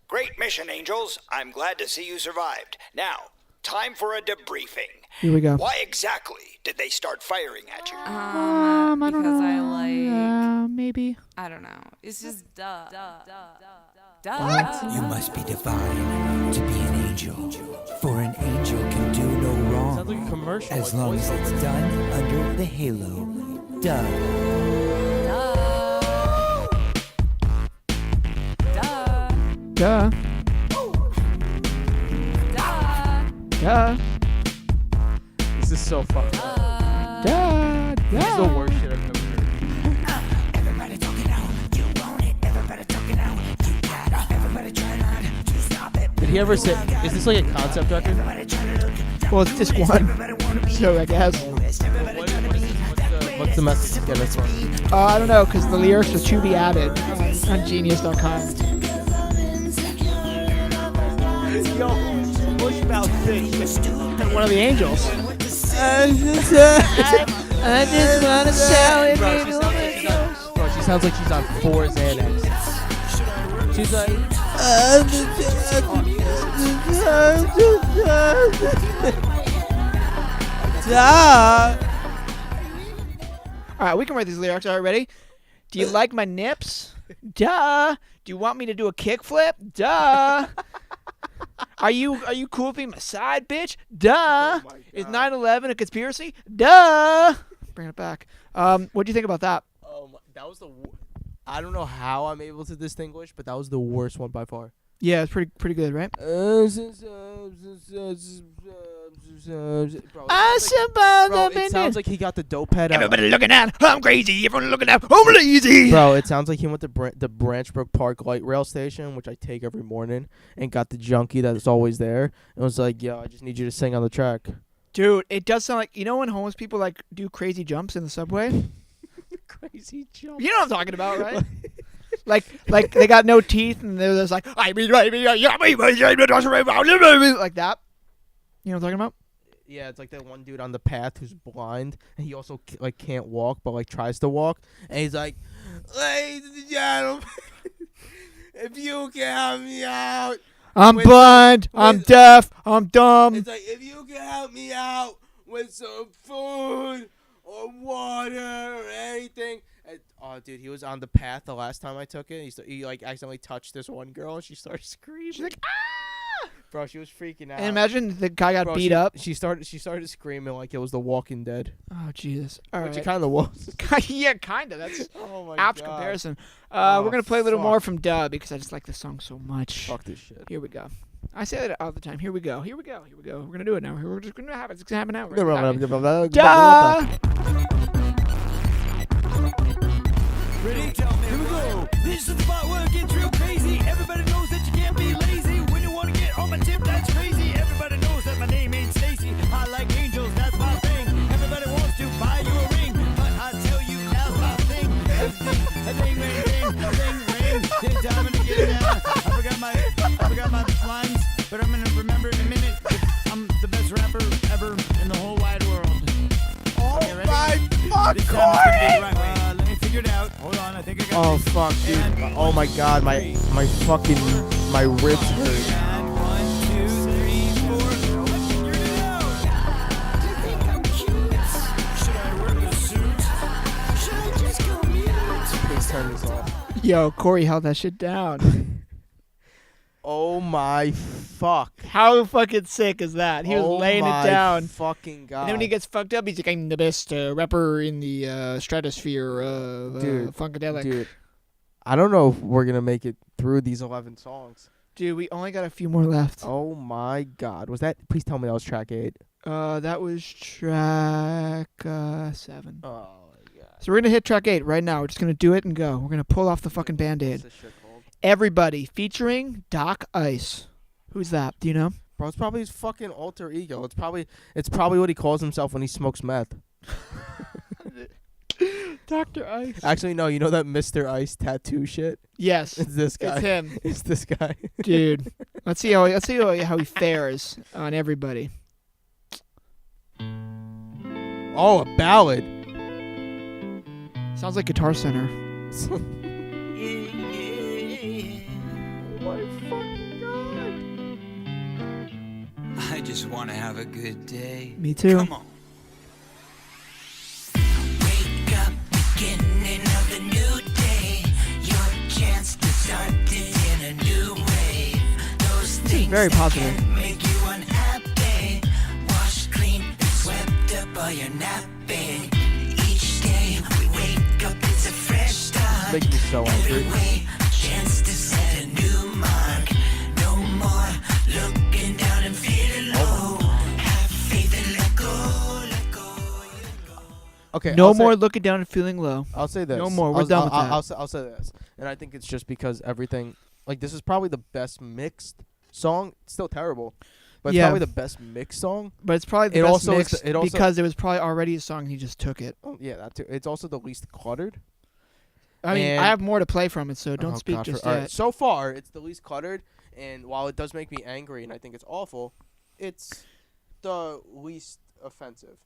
Great mission, Angels. I'm glad to see you survived. Now, time for a debriefing. Here we go. Why exactly did they start firing at you? I don't because know. I like, Maybe. I don't know. It's just duh. Duh. You must be divine to be an angel, for an angel can do no wrong Sounds like a commercial. as like long voice as it's done under the halo. Duh. Duh. Duh. This is so fucking. Duh. This is the Duh. worst shit I've ever heard. Everybody talking now, you want it. Everybody talking now, you got it. Everybody trying not to stop it. Did he ever say? Is this like a concept record? Well, it's just one. So I guess. What's the message? Get us one. I don't know, because the lyrics are to be added on genius.com. Yo, Bushmouth bitch. One of the angels. I just want to tell it. Bro, she sounds like she's on 4 Xanax. She's like, All right, we can write these lyrics. All right, ready? Do you like my nips? Duh. Do you want me to do a kickflip? Duh. Are you cool with being my side bitch? Duh. Oh my Is God. 9/11 a conspiracy? Duh. bringing it back. What do you think about that? That was the. I don't know how I'm able to distinguish, but that was the worst one by far. Yeah, it's pretty good, right? Bro, it sounds like he got the dope head out. Everybody looking at, I'm crazy. Everyone looking at, I'm lazy. Bro, it sounds like he went to the Branchbrook Park light rail station, which I take every morning, and got the junkie that's always there, and was like, yo, I just need you to sing on the track. Dude, it does sound like, when homeless people like do crazy jumps in the subway? Crazy jump. You know what I'm talking about, right? like they got no teeth and they're just like, like that. You know what I'm talking about? Yeah, it's like that one dude on the path who's blind, and he also like can't walk, but like tries to walk, and he's like, ladies and gentlemen, if you can help me out. I'm blind, I'm deaf, I'm dumb. It's like, if you can help me out with some food or water or anything. Oh, dude, he was on the path the last time I took it. He like accidentally touched this one girl, and she started screaming. She's like, ah! Bro, she was freaking out. And imagine the guy got beat up. She started screaming like it was The Walking Dead. Oh, Jesus. All Which right. it kind of was. Yeah, kind of. That's oh my apt God. comparison. Oh, we're going to play a little fuck. more from Dub because I just like this song so much. Fuck this shit. Here we go. I say that all the time. Here we go. We're going to do it now. We're just going to have it. It's going to happen now. Duh! Ready? Here we go. This is the spot where it gets real crazy. Everybody knows that you can't be lazy. When you want to get on my tip, that's crazy. Everybody knows that my name ain't Stacy. I like angels, that's my thing. Everybody wants to buy you a ring, but I tell you that's my thing. A ding, ring, ring. It's time to get it down. I forgot my lines, but I'm gonna remember in a minute. I'm the best rapper ever in the whole wide world. Oh okay, ready? my fuck, This time it's gonna be the Corey! right way. Let me figure it out. Hold on, I think I got Oh this. fuck, dude. And Oh my God, my ribs hurt. And 1, 2, 3, 4. Figured it out. You think I'm cute? Should I wear the suit? Should I just go mute? Please turn this off. Yo, Corey held that shit down. Oh my fuck. How fucking sick is that? He was laying it down. Fucking God. And then when he gets fucked up, he's like, I'm the best rapper in the stratosphere of Funkadelic. Dude, I don't know if we're gonna make it through these 11 songs. Dude, we only got a few more left. Oh my God. Was that? Please tell me that was track 8. That was track 7. Oh my God. So we're gonna hit track 8 right now. We're just gonna do it and go. We're gonna pull off the fucking Band-Aid. What's this shit called? Everybody, featuring Doc Ice. Who's that? Do you know? Bro, it's probably his fucking alter ego. It's probably what he calls himself when he smokes meth. Dr. Ice. Actually, no. You know that Mr. Ice tattoo shit? Yes. It's this guy. It's him. It's this guy. Dude. Let's see how he fares on everybody. Oh, a ballad. Sounds like Guitar Center. I just want to have a good day. Me too. Come on. Wake up, beginning of the new day. Your chance to start it in a new way. Those things very positive. that can make you unhappy. Washed clean and swept up all your napping. Each day we wake up, it's a fresh start. Makes me so angry. Every way, a chance to set a new mark. No more looking down and feeling low. Have faith and let go, let go. Okay. No I'll more Say, looking down and feeling low. I'll say this. No more. We're done with that. I'll say this, and I think it's just because everything. Like, this is probably the best mixed song. It's still terrible, but it's Yeah. probably the best mixed song. But it's probably the It best also is mix the- it also- because it was probably already a song and he just took it. Oh yeah, that too. It's also the least cluttered. I mean, And- I have more to play from it, so don't Oh, speak God, just all right, yet. so far, it's the least cluttered, and while it does make me angry and I think it's awful, it's the least offensive.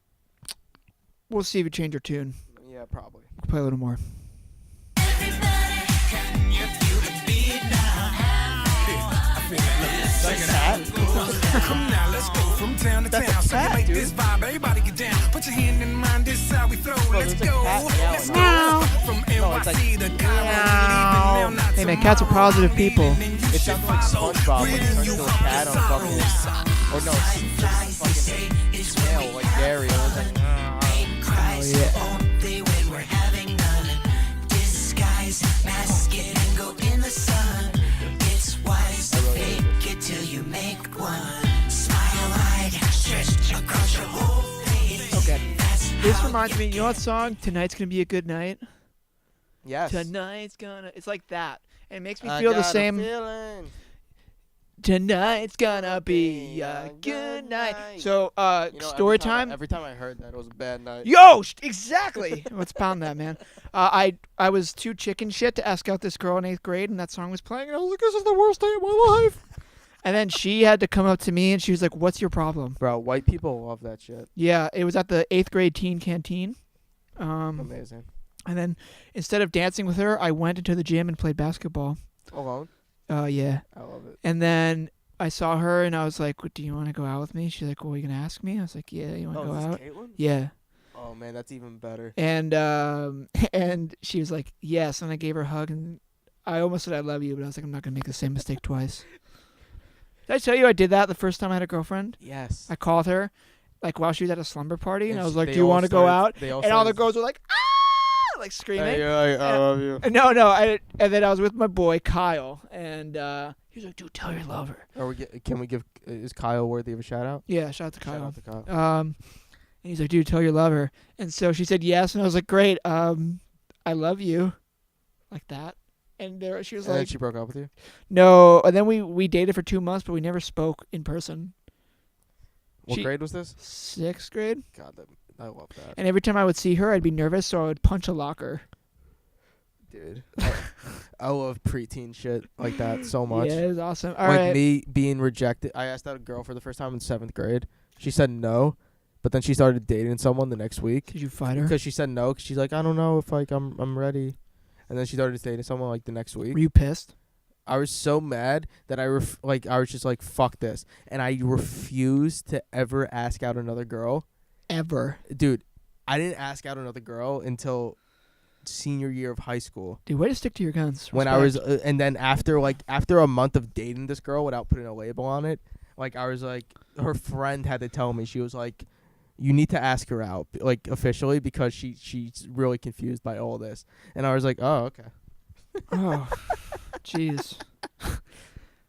We'll see if you change your tune. Yeah, probably. We'll play a little more. Now let's go from town to town. So you make this vibe, everybody get down. Put your hand in mine, this is how we flow. Let's go. Let's go. From NYC to Cairo. Hey man, cats are positive people. It sounds like SpongeBob when he turns into a cat on fucking... Or no, it's fucking snail, like Gary. It was like... yeah. Only when we're having none. Disguise, mask it, and go in the sun. It's wise to fake it till you make one. Smile wide, stretch across your whole face. Okay. That's This how reminds me, you you know what song? Tonight's gonna be a good night. Yes. Tonight's gonna. It's like that. And it makes me I feel the got a same. feeling. Tonight's gonna be a good night. So, You know, story time. Every time I heard that, it was a bad night. Yo, exactly. Let's pound that, man. I was too chicken shit to ask out this girl in 8th grade, and that song was playing, and I was like, "This is the worst day of my life." And then she had to come up to me, and she was like, "What's your problem?" Bro, white people love that shit. Yeah, it was at the 8th grade teen canteen. Amazing. And then instead of dancing with her, I went into the gym and played basketball. Alone? Yeah. I love it. And then I saw her, and I was like, "Do you want to go out with me?" She's like, "Well, are you gonna ask me?" I was like, "Yeah, you want to Oh, go is this out?" Caitlin? Yeah. Oh, man, that's even better. And and she was like, "Yes," and I gave her a hug, and I almost said I love you, but I was like, I'm not gonna make the same mistake twice. Did I tell you I did that the first time I had a girlfriend? Yes. I called her, like while she was at a slumber party, and I was like, they "Do you all want to go out?" They all And all the started- girls were like, "Ah!" like screaming. Hey, you're like, I love you. No, and then I was with my boy Kyle, and he was like, "Dude, tell your lover." Can we give? Is Kyle worthy of a shout out? Yeah, shout out to Kyle. Shout out to Kyle. And he's like, "Dude, tell your lover." And so she said yes, and I was like, "Great, I love you," like that. And there she was And then like, she broke up with you. "No." And then we dated for 2 months, but we never spoke in person. What She- grade was this? 6th grade. God, I love that, And every time I would see her, I'd be nervous, so I would punch a locker. dude. I love preteen shit like that so much. Yeah, it was awesome. All Like right. me being rejected. I asked out a girl for the first time in 7th grade. She said no, but then she started dating someone the next week. Did you fight her? Because she said no, 'cause she's like, I don't know if like I'm ready. And then she started dating someone like the next week. Were you pissed? I was so mad that I was just like, fuck this, and I refused to ever ask out another girl. Ever. Dude, I didn't ask out another girl until senior year of high school. Dude, way to stick to your guns. When I was, Respect. and then after a month of dating this girl without putting a label on it, like I was like, her friend had to tell me. She was like, you need to ask her out, like officially, because she's really confused by all this. And I was like, oh, okay. Oh, jeez.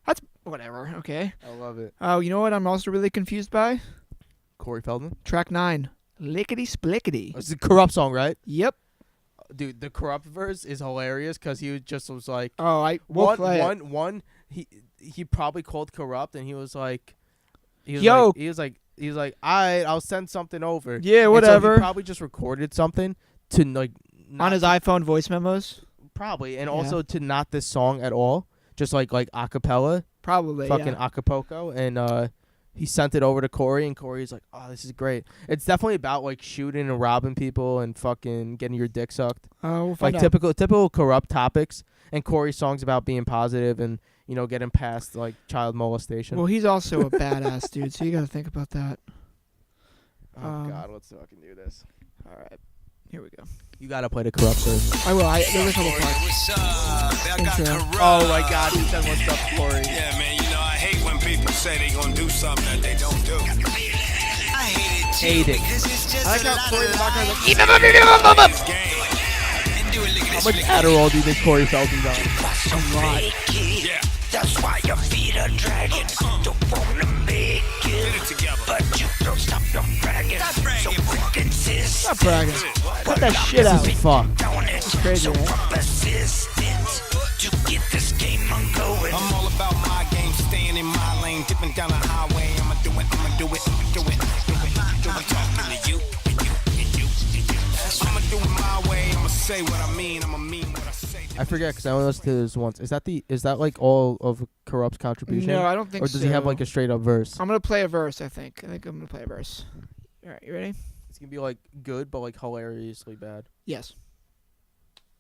That's whatever. Okay. I love it. Oh, you know what I'm also really confused by? Corey Feldman. Track 9. Lickety splickety. It's a Corrupt song, right? Yep. Dude, the Corrupt verse is hilarious because he was like, Oh, we'll play it. he probably called Corrupt and he was like, Yo. he was like, I'll send something over. Yeah, And so whatever. he probably just recorded something to like On his iPhone voice memos? probably, and Yeah. also to not this song at all, just like acapella, Probably, fucking yeah. Acapulco, and he sent it over to Corey, and Corey's like, oh, this is great. It's definitely about like shooting and robbing people and fucking getting your dick sucked. Oh, we'll find Like out. typical Corrupt topics, and Corey's songs about being positive and getting past like child molestation. Well, he's also a badass dude, so you got to think about that. oh God, let's fucking do this. All right. Here we go. You gotta play the Corrupt verse. I will. There's a couple parts. What's up? I got Intro. corrupt. Oh my God, he said what's up, Corey. Yeah, man, I hate when people say they gonna do something that they don't do. I hate it. Hate it. It's just I like how Corey in the background is like, this game. And do it, How much Adderall do you think Corey Feldman's on? a lot. Yeah. That's why your feet are dragging. Don't wanna make Get it, it together. but you don't stop your bragging. So consistent. Stop bragging. Cut that shit out. Fuck. On it. It's crazy, So right? persistent to get this game on going. I'm all about my game, staying in my lane, dipping down the highway. I'ma do it. Talking to you, and you. I'ma do it my way. I'ma say what I mean. I'ma mean what I say. I forget because I only listened to this once. Is that like all of Corrupt's contribution? No, I don't think Or so. does he have like a straight up verse? I'm going to play a verse, I think. I'm going to play a verse. All right, you ready? It's gonna be like good, but like hilariously bad. Yes.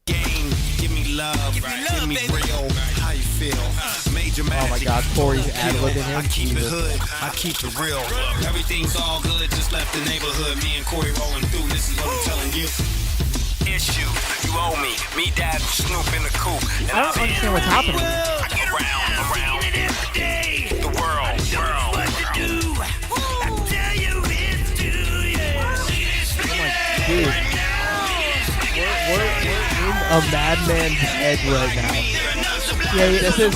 Game, give me love, give me real. How you feel? Major Oh my God, Corey's ad-libbing him. I keep it Jesus. hood, I keep it real. Everything's all good, just left the neighborhood. Me and Corey rolling through, this is what I'm telling you. Issue, you owe me. Me, Dad, Snoop in the coupe. I don't understand what's happening. I get around the world. Dude, a madman's head right now. Yeah, this is.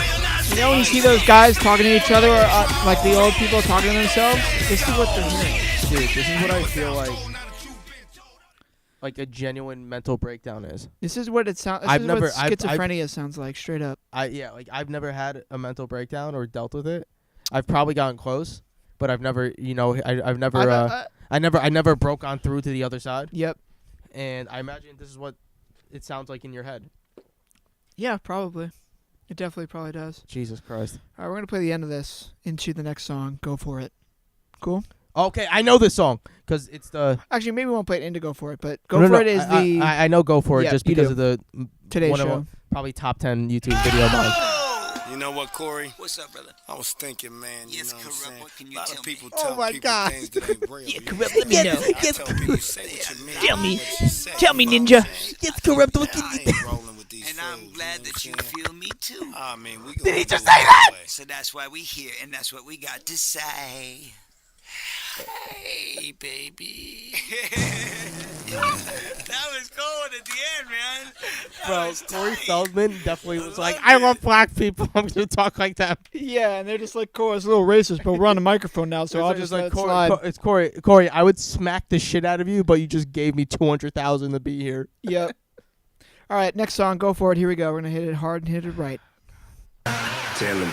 You know when you see those guys talking to each other, or like the old people talking to themselves? This is what they're hearing. Dude, this is what I feel like a genuine mental breakdown is. This is what it sounds. This I've is never- what I've- schizophrenia sounds like, straight up. I've never had a mental breakdown or dealt with it. I've probably gotten close, but I've never, I've never, I never broke on through to the other side. Yep. And I imagine this is what it sounds like in your head. Yeah, probably. It definitely probably does. Jesus Christ. All right, we're gonna play the end of this into the next song. Go for it. Cool. Okay, I know this song because it's the. Actually, maybe we won't play it into Go For It, but Go For It is the. I know Go For It Yeah, just you because do. of the Today's one of show. probably top 10 YouTube video of mine. You know what, Corey? What's up, brother? I was thinking, man. Yes, you know what I'm corrupt. saying? What can A you lot tell of me? people Oh tell my people God. things that ain't real. Yeah, corrupt, let me know. I tell people, say what you mean. Tell me. what you say, Tell me, you know Ninja. what I'm saying? Yes, corrupt. I ain't rolling with these And I'm fools, glad you know that what you I'm saying? feel me too. I mean, we Did he gonna just do say it that? way. So that's why we here, and that's what we got to say. Hey, baby. That was cold at the end, man. Bro, Corey Feldman definitely was like, I love black people. I'm going to talk like that. Yeah, and they're just like, cool, it's a little racist, but we're on the microphone now, so I'll just let it slide. It's Corey, I would smack the shit out of you, but you just gave me $200,000 to be here. Yep. All right, next song. Go for it. Here we go. We're gonna hit it hard and hit it right. Tell him.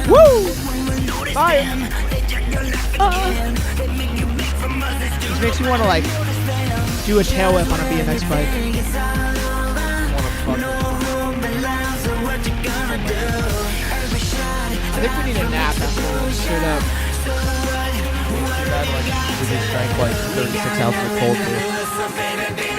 Woo! Fire! This makes me want to like do a tail whip on a BMX bike. I think we need a nap after this, straight up. We just drank like 36 ounces of cold beer.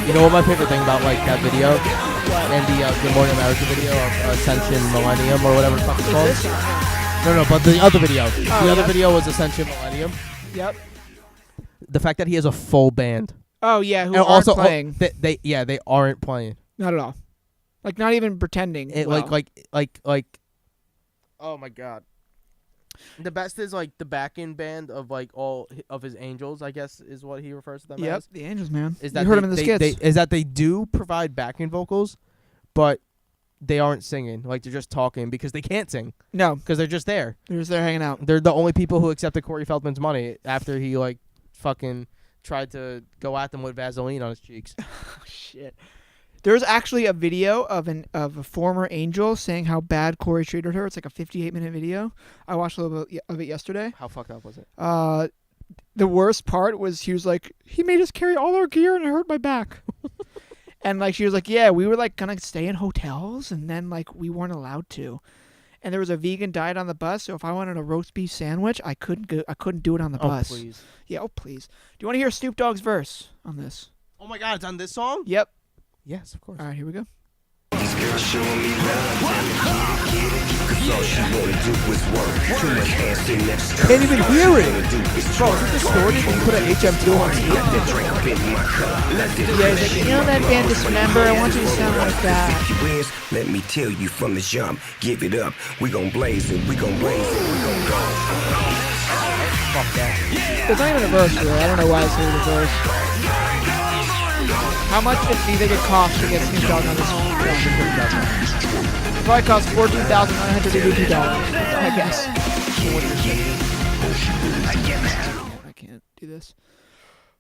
You know what my favorite thing about like that video and the Good Morning America video of Ascension Millennium or whatever the fuck it's called? No, but the other video. The other video was Ascension Millennium. Yep. The fact that he has a full band. Oh yeah, who And aren't also, playing? they aren't playing. Not at all. Like not even pretending. It, well. like. Oh my god. The best is like the backing band of like all of his angels, I guess is what he refers to them Yep, as. the Angels, man. Is You heard him in the skits. Is that they do provide backing vocals, but they aren't singing. Like they're just talking because they can't sing No, because they're just there. they're just there hanging out. They're the only people who accepted Corey Feldman's money after he like fucking tried to go at them with Vaseline on his cheeks. Oh, shit. There's actually a video of a former Angel saying how bad Corey treated her. It's like a 58-minute video. I watched a little bit of it yesterday. How fucked up was it? The worst part was he was like, he made us carry all our gear and it hurt my back. And like she was like, yeah, we were like gonna stay in hotels and then like we weren't allowed to. And there was a vegan diet on the bus, so if I wanted a roast beef sandwich, I couldn't do it on the bus. Please. Yeah, oh please. Do you want to hear Snoop Dogg's verse on this? Oh my god, it's on this song? Yep. Yes, of course. All right, here we go. Can't even hear it. Bro, is it distorted when you put an HM2 on speed? Yeah, he's like, you know that band Dismember? I want you to sound like that. Let me tell you from the jump, give it up. We gon' blaze it, we gon' blaze it, we gon' go. Fuck that. There's not even a verse for it. I don't know why it's not a verse. How much do you think it costs to get Snoop Dogg on this song? It probably costs $14,982, I guess. I can't do this.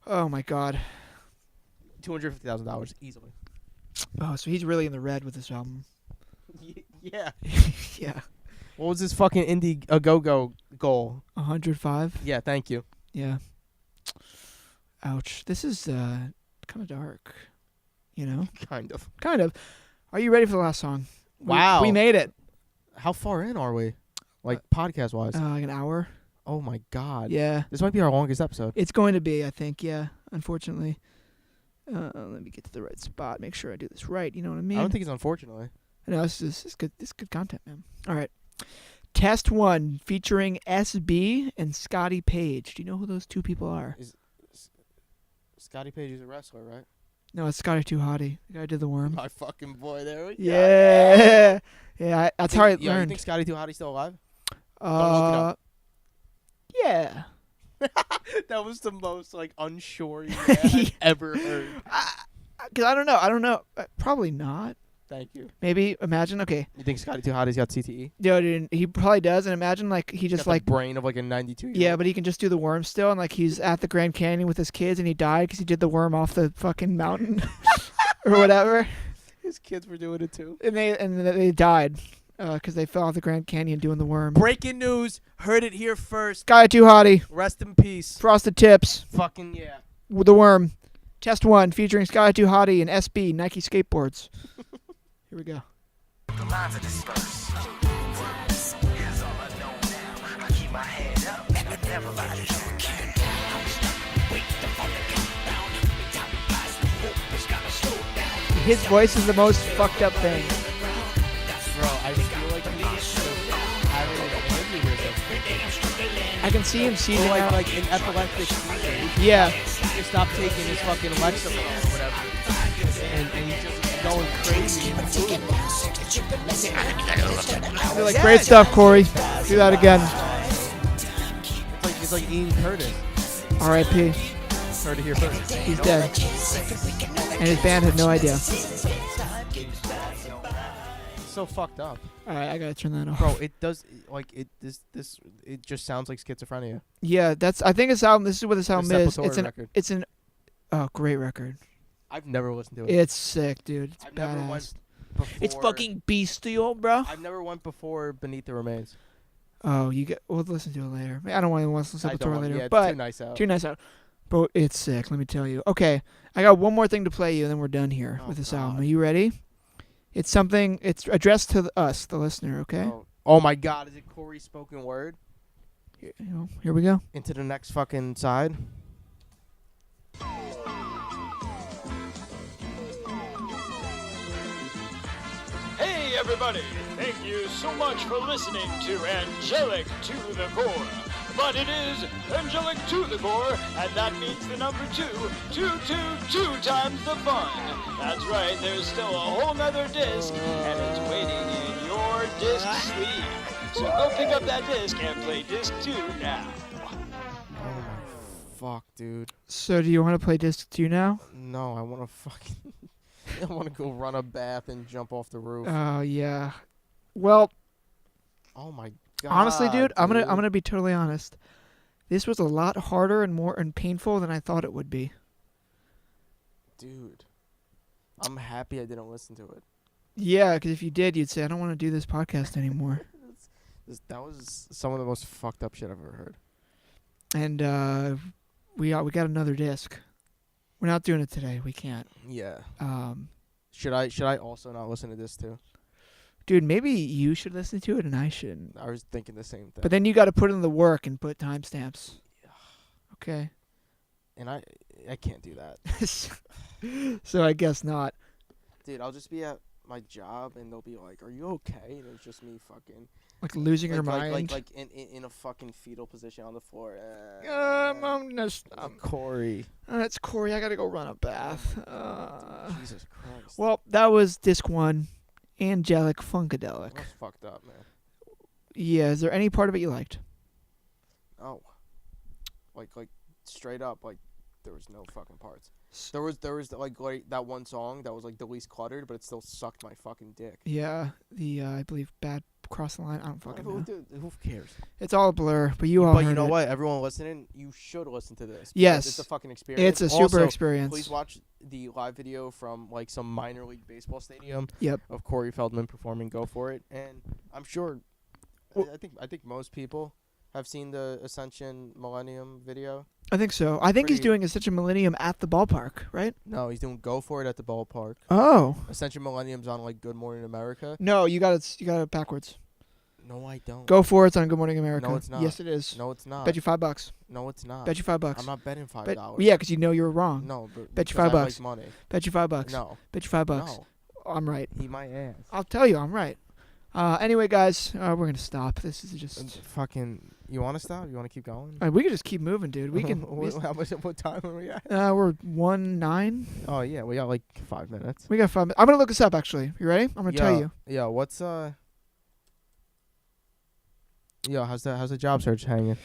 Oh my god. $250,000 easily. Oh, so he's really in the red with this album. Yeah. Yeah. What was his fucking indie go goal? 105? Yeah, thank you. Yeah. Ouch. This is kind of dark. You know? Kind of. Kind of. Are you ready for the last song? Wow. We made it. How far in are we? Like podcast wise? Like an hour. Oh my god. Yeah. This might be our longest episode. It's going to be, I think, yeah, unfortunately. Let me get to the right spot. Make sure I do this right. You know what I mean? I don't think it's unfortunately. No, this is good. This is good content, man. All right. Test 1 featuring SB and Scotty Page. Do you know who those two people are? Scotty Page is a wrestler, right? No, it's Scotty Too Hottie. The guy who did the worm. My fucking boy, there we go. Yeah. Yeah, that's how I You learned. think Scotty Too Hottie's still alive? Don't look Yeah. That was the most like unsure I've ever heard. Because I don't know. Probably not. Thank you. Maybe imagine. Okay. You think Scotty Too Hottie's got CTE? Yo, dude, he probably does. And imagine like he just got like the brain of like a 92-year-old. Yeah, but he can just do the worm still, and like he's at the Grand Canyon with his kids, and he died because he did the worm off the fucking mountain or whatever. His kids were doing it too. And they died because they fell off the Grand Canyon doing the worm. Breaking news. Heard it here first. Guy Too Hottie. Rest in peace. Frosted Tips. Fucking yeah. With the worm. Test 1 featuring Sky Too Hottie and SB Nike skateboards. Here we go. The lines are dispersed. Here's all I know now. I keep my head up and I never lie to you again. Wait for the countdown. Time flies, hope is gonna slow down. His voice is the most fucked up thing. Bro, I feel like he's having like a aneurysm. I can see him seizing Or out. like an epileptic seizure. Yeah. He stopped taking his fucking Lexapro or whatever. And he's just going crazy. They're like, great stuff, Corey. Do that again. It's like Ian Curtis. R.I.P. Heard it here first. He's dead. And his band had no idea. So fucked up. Alright, I gotta turn that off. Bro, it does like it it just sounds like schizophrenia. Yeah, I think this album, this is what this album is. Record. Oh, great record. I've never listened to it. It's sick, dude. It's I've never went badass. before. It's fucking bestial, bro. I've never went before Beneath the Remains. Oh, we'll listen to it later. I don't want to listen to it later, yeah, it's but too nice out. Too nice out. But it's sick, let me tell you. Okay, I got one more thing to play you, and then we're done here with this album. Are you ready? It's something. It's addressed to us, the listener. Okay. Oh my God! Is it Corey's spoken word? Here we go. Into the next fucking side. Hey everybody, thank you so much for listening to Angelic to the Core. But it is Angelic to the Core, and that means the number 2 times the fun. That's right, there's still a whole nother disc, and it's waiting in your disc sleeve. So go pick up that disc and play disc 2 now. Fuck, dude. So, do you want to play disc 2 now? No, I want to fucking. I want to go run a bath and jump off the roof. Oh yeah. Well. Oh my God. Honestly, dude, I'm gonna be totally honest. This was a lot harder and painful than I thought it would be. Dude, I'm happy I didn't listen to it. Yeah, because if you did, you'd say, I don't want to do this podcast anymore. That was some of the most fucked up shit I've ever heard. And we got another disc. We're not doing it today. We can't. Yeah. Should I also not listen to this too? Dude, maybe you should listen to it and I shouldn't. I was thinking the same thing. But then you got to put in the work and put timestamps. Okay. And I can't do that. So I guess not. Dude, I'll just be at my job and they'll be like, "Are you okay?" And it's just me fucking like losing your mind, like in a fucking fetal position on the floor. Corey. It's Corey. I gotta go run a bath. Jesus Christ. Well, that was disc 1, Angelic Funkadelic. That's fucked up, man. Yeah. Is there any part of it you liked? Oh. Like straight up, like there was no fucking parts. There was like that one song that was like the least cluttered, but it still sucked my fucking dick. Yeah, I believe Bad Cross the Line. I don't fucking know. Who cares? It's all a blur, but you all. But you heard know it. what? Everyone listening, you should listen to this. Yes, it's a fucking experience. It's a super also, experience. Please watch the live video from like some minor league baseball stadium. Yep. Of Corey Feldman performing "Go For It," and I'm sure. I think most people have seen the Ascension Millennium video. I think so. I think he's doing Ascension Millennium at the ballpark, right? No, he's doing "Go For It" at the ballpark. Oh. Ascension Millennium's on like Good Morning America. No, you got it backwards. No, I don't. Go For It's on Good Morning America. No, it's not. Yes, it is. No, it's not. Bet you $5. No, it's not. Bet you $5. I'm not betting $5. Yeah, because you know you were wrong. No, but bet you because $5. I like money. Bet you $5. No. Bet you $5. No. I'm right. Eat my ass. I'll tell you, I'm right. Anyway, guys, we're gonna stop. This is just Fucking. You want to stop? You want to keep going? we can just keep moving, dude. We can. What time are we at? We're 1:09. Oh yeah, we got like 5 minutes. We got 5 minutes. I'm gonna look this up. Actually, you ready? I'm gonna tell you. Yeah. What's Yo, how's the job search hanging?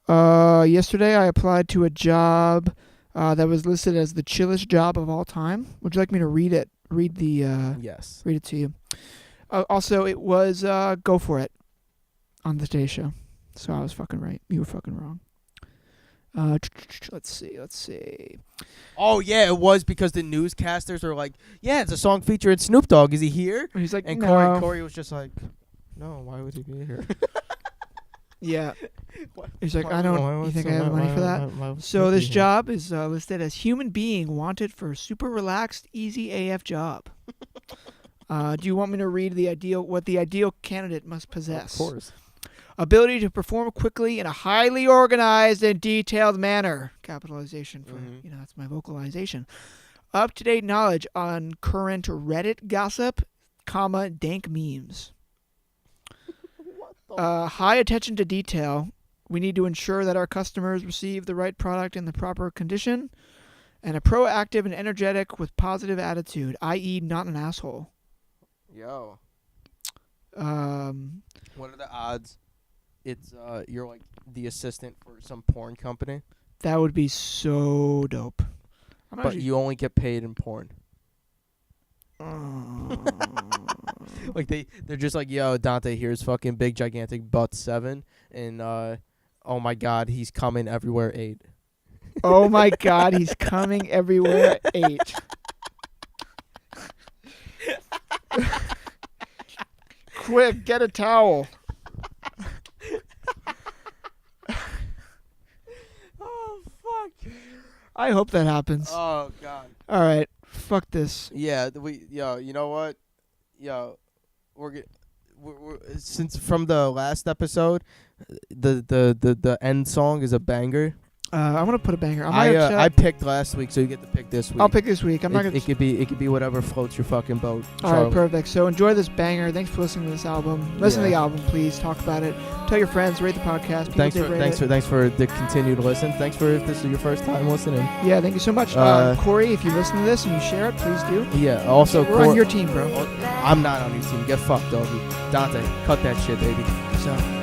Yesterday I applied to a job that was listed as the chillest job of all time. Would you like me to read it? Yes. Read it to you. Also, it was Go For It on the Today Show. So I was fucking right. You were fucking wrong. Let's see. Oh yeah, it was because the newscasters are like, yeah, it's a song featuring Snoop Dogg. Is he here? And he's like, and no. Corey was just like, no, why would he be here? Yeah. He's like, I don't. You think I have the money for that? So this job is listed as human being wanted for super relaxed, easy AF job. Do you want me to read what the ideal candidate must possess? Of course. Ability to perform quickly in a highly organized and detailed manner. Capitalization for, that's my vocalization. Up-to-date knowledge on current Reddit gossip, dank memes. High attention to detail. We need to ensure that our customers receive the right product in the proper condition. And a proactive and energetic with positive attitude, i.e. not an asshole. Yo. What are the odds? It's you're like the assistant for some porn company. That would be so dope. But you only get paid in porn. Like they're just like, yo, Dante, here's fucking big gigantic butt 7, and oh my god, he's coming everywhere 8. Oh my god, he's coming everywhere 8. Quick, get a towel. Oh fuck. I hope that happens. Oh god. All right, fuck this. Yeah, you know what? Yo, we're since from the last episode, the end song is a banger. I'm gonna put a banger. I picked last week, so you get to pick this week. I'll pick this week. I'm not gonna. It could be whatever floats your fucking boat. All right, perfect. So enjoy this banger. Thanks for listening to this album. Listen to the album, please. Talk about it. Tell your friends. Rate the podcast. Thanks for the continued listen. Thanks for if this is your first time listening. Yeah, thank you so much, Corey. If you listen to this and you share it, please do. Yeah. Also, we're on your team, bro. I'm not on your team. Get fucked, doggy. Dante, cut that shit, baby. So.